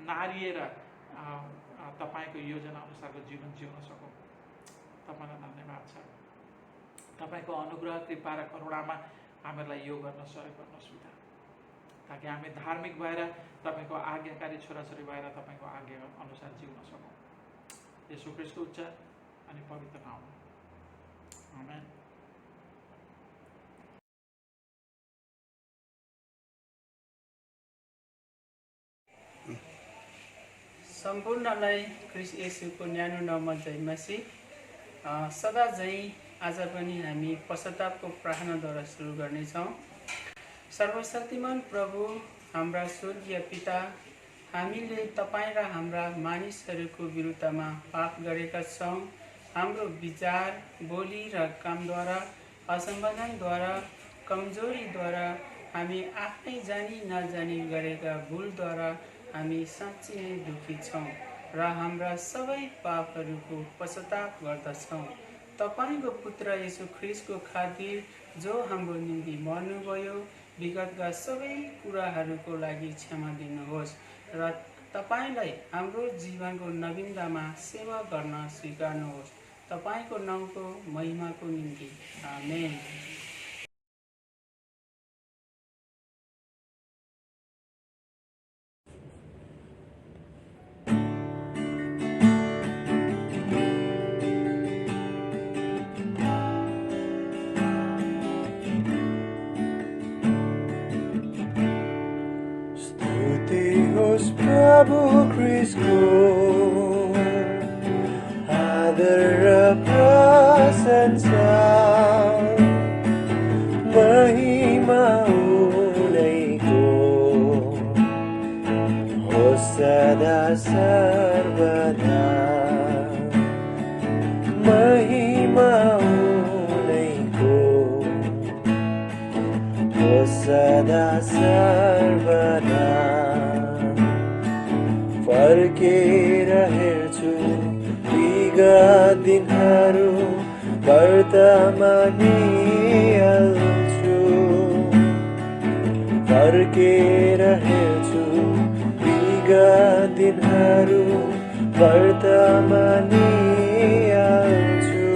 नारिएर तपाईँको योजना अनुसारको जीवन जिउन सकौँ। तपाईँलाई धन्यवाद छ। तपाईँको अनुग्रह, कृपा र करुणामा हामीहरूलाई यो गर्न सहयोग गर्नुहोस् पिता, ताकि हामी धार्मिक भएर तपाईँको आज्ञाकारी छोराछोरी भएर तपाईँको आज्ञा अनुसार जिउन सकौँ। येशू ख्रीष्टको उच्च अनि पवित्र नाममा आमेन। सम्पूर्णलाई ख्रीष्ट येशूको न्यानो नाममा जय मसीह। सदा झैँ आज पनि हामी पश्चातापको प्रार्थनाद्वारा सुरु गर्नेछौँ। सर्वशक्तिमान प्रभु, हाम्रा स्वर्गीय पिता, हामीले तपाईँ र हाम्रा मानिसहरूको विरुद्धमा पाप गरेका छौँ। हाम्रो विचार, बोली र कामद्वारा, असंवेदनद्वारा, कमजोरीद्वारा, हामी आफ्नै जानी नजानी गरेका भुलद्वारा हामी साँच्चै नै दुखी छौँ र हाम्रा सबै पापहरूको पश्चाताप गर्दछौँ। तपाईँको पुत्र येशू ख्रीष्टको खातिर जो हाम्रो निम्ति मर्नुभयो, विगतका सबै कुराहरूको लागि क्षमा दिनुहोस् र तपाईँलाई हाम्रो जीवनको नवीनतामा सेवा गर्न स्वीकार्नुहोस्। तपाईँको नामको महिमाको निम्ति आमेन। प्रभु ख्रीष्टको आदर र प्रशंसा महिमा उनैको होस् सदा सर्वदा। महिमा उनैको होस् सदा सर्वदा फर्केर हेर्छु विगत दिनहरू वर्तमानिहाल्छु फर्केर हेर्छु विगत दिनहरू वर्तमानिहाल्छु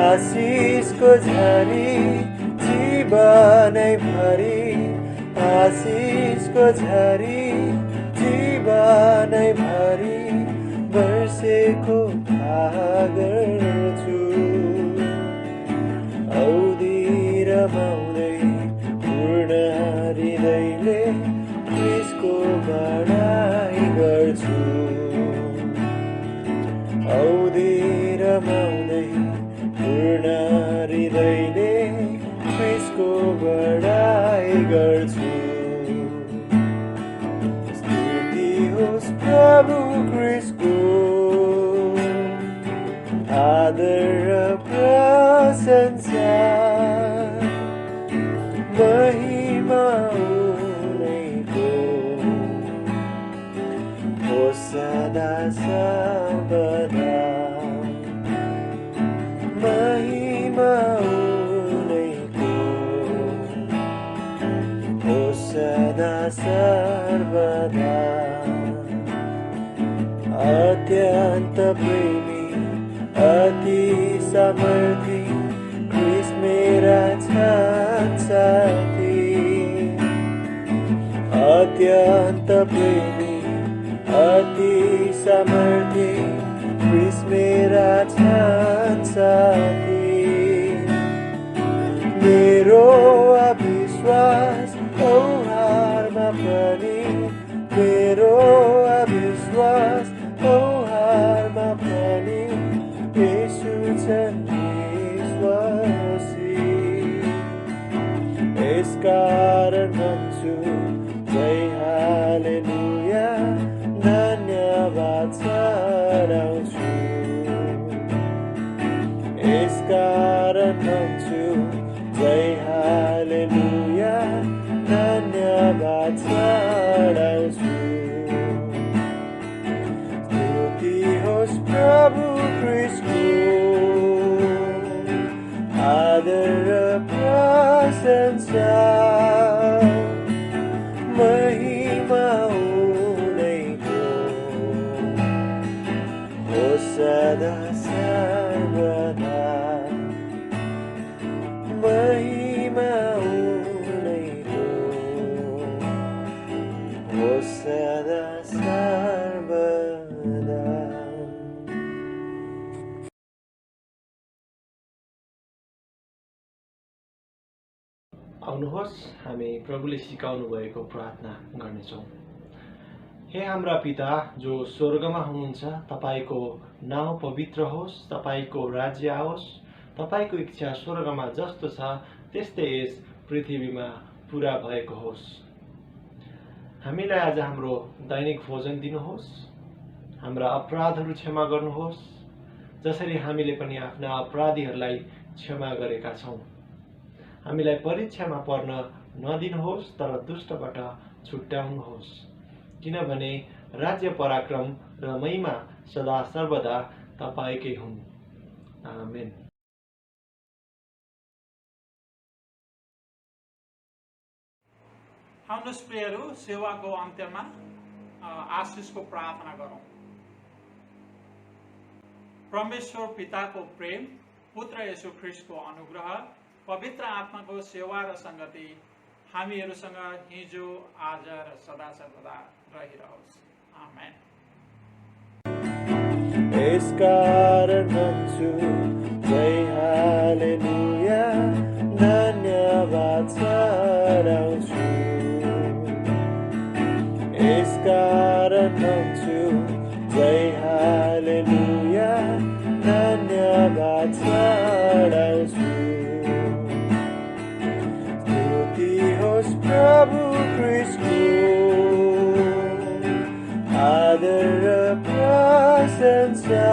आशिषको झरी जीवनैभरि आशिषको झरी जीवनैभरि वर्षेको थाहा गर्छु औधी रमाउँदै पूर्ण हृदयले क्रिस्टको बढाइ गर्छु औधी रमाउँदै पूर्ण हृदयले क्रिस्टको बढाइ गर्छु स्तुति होस् प्रभु क्रिस्टको आदर र प्रशंसा महिमा उनैको होस् सदा सर्वदा महिमा उनैको होस् सदा सर्वदा अत्यन्त प्रेमी अति समर्थी क्रिस्ट मेरा छन् साथी अत्यन्त प्रेमी अति समर्थी क्रिस्ट मेरा छन् साथी मेरो अविश्वास औहारमा पनि मेरो अविश्वास औहारमा पनि येशू छन् विश्वासी यसकारण भन्छु जय हालेलुया धन्यवाद चढाउँछु यसकारण भन्छु जय हालेलुया धन्यवाद चढाउँछु स्तुति होस् प्रभु क्रिस्टको आदर र प्रशंसा महिमा उनैको होस् सदा सर्वदा महिमा उनैको होस् सदा सर्वदा आउनुहोस् हामी प्रभुले सिकाउनु भएको प्रार्थना गर्नेछौँ। हे हाम्रा पिता जो स्वर्गमा हुनुहुन्छ, तपाईको नाउँ पवित्र होस्, तपाईको राज्य आओस्, तपाईको इच्छा स्वर्गमा जस्तो छ त्यस्तै यस पृथ्वीमा पूरा भएको होस्। हामीलाई आज हाम्रो दैनिक भोजन दिनुहोस्, हाम्रा अपराधहरू क्षमा गर्नुहोस् जसरी हामीले पनि आफ्ना अपराधीहरूलाई क्षमा गरेका छौँ। हामीलाई परीक्षामा पर्न नदिनुहोस् तर दुष्टबाट छुट्याउनुहोस्, किनभने राज्य पराक्रम र महिमा सदा सर्वदा तपाईकै हुन्। आमेन। आउनुहोस् प्रियहरू, सेवाको अन्त्यमा आशिषको प्रार्थना गरौँ। परमेश्वर पिताको प्रेम, पुत्र येशू ख्रीष्टको अनुग्रह, पवित्र आत्माको सेवा र संगति हामीहरूसँग हिजो आज र सदा सर्वदा रहिरहोस्। आमेन। यसकारण भन्छु जय हालेलुया धन्यवाद चढाउँछु यसकारण भन्छु जय हालेलुया धन्यवाद चढाउँछु होस् प्रभु क्रिस्टको आदर र प्रशंसा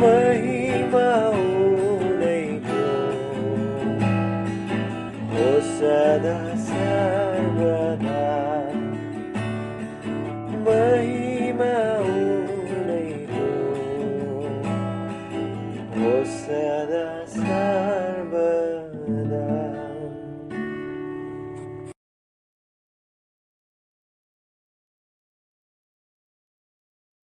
महिमा उनैको Hosanna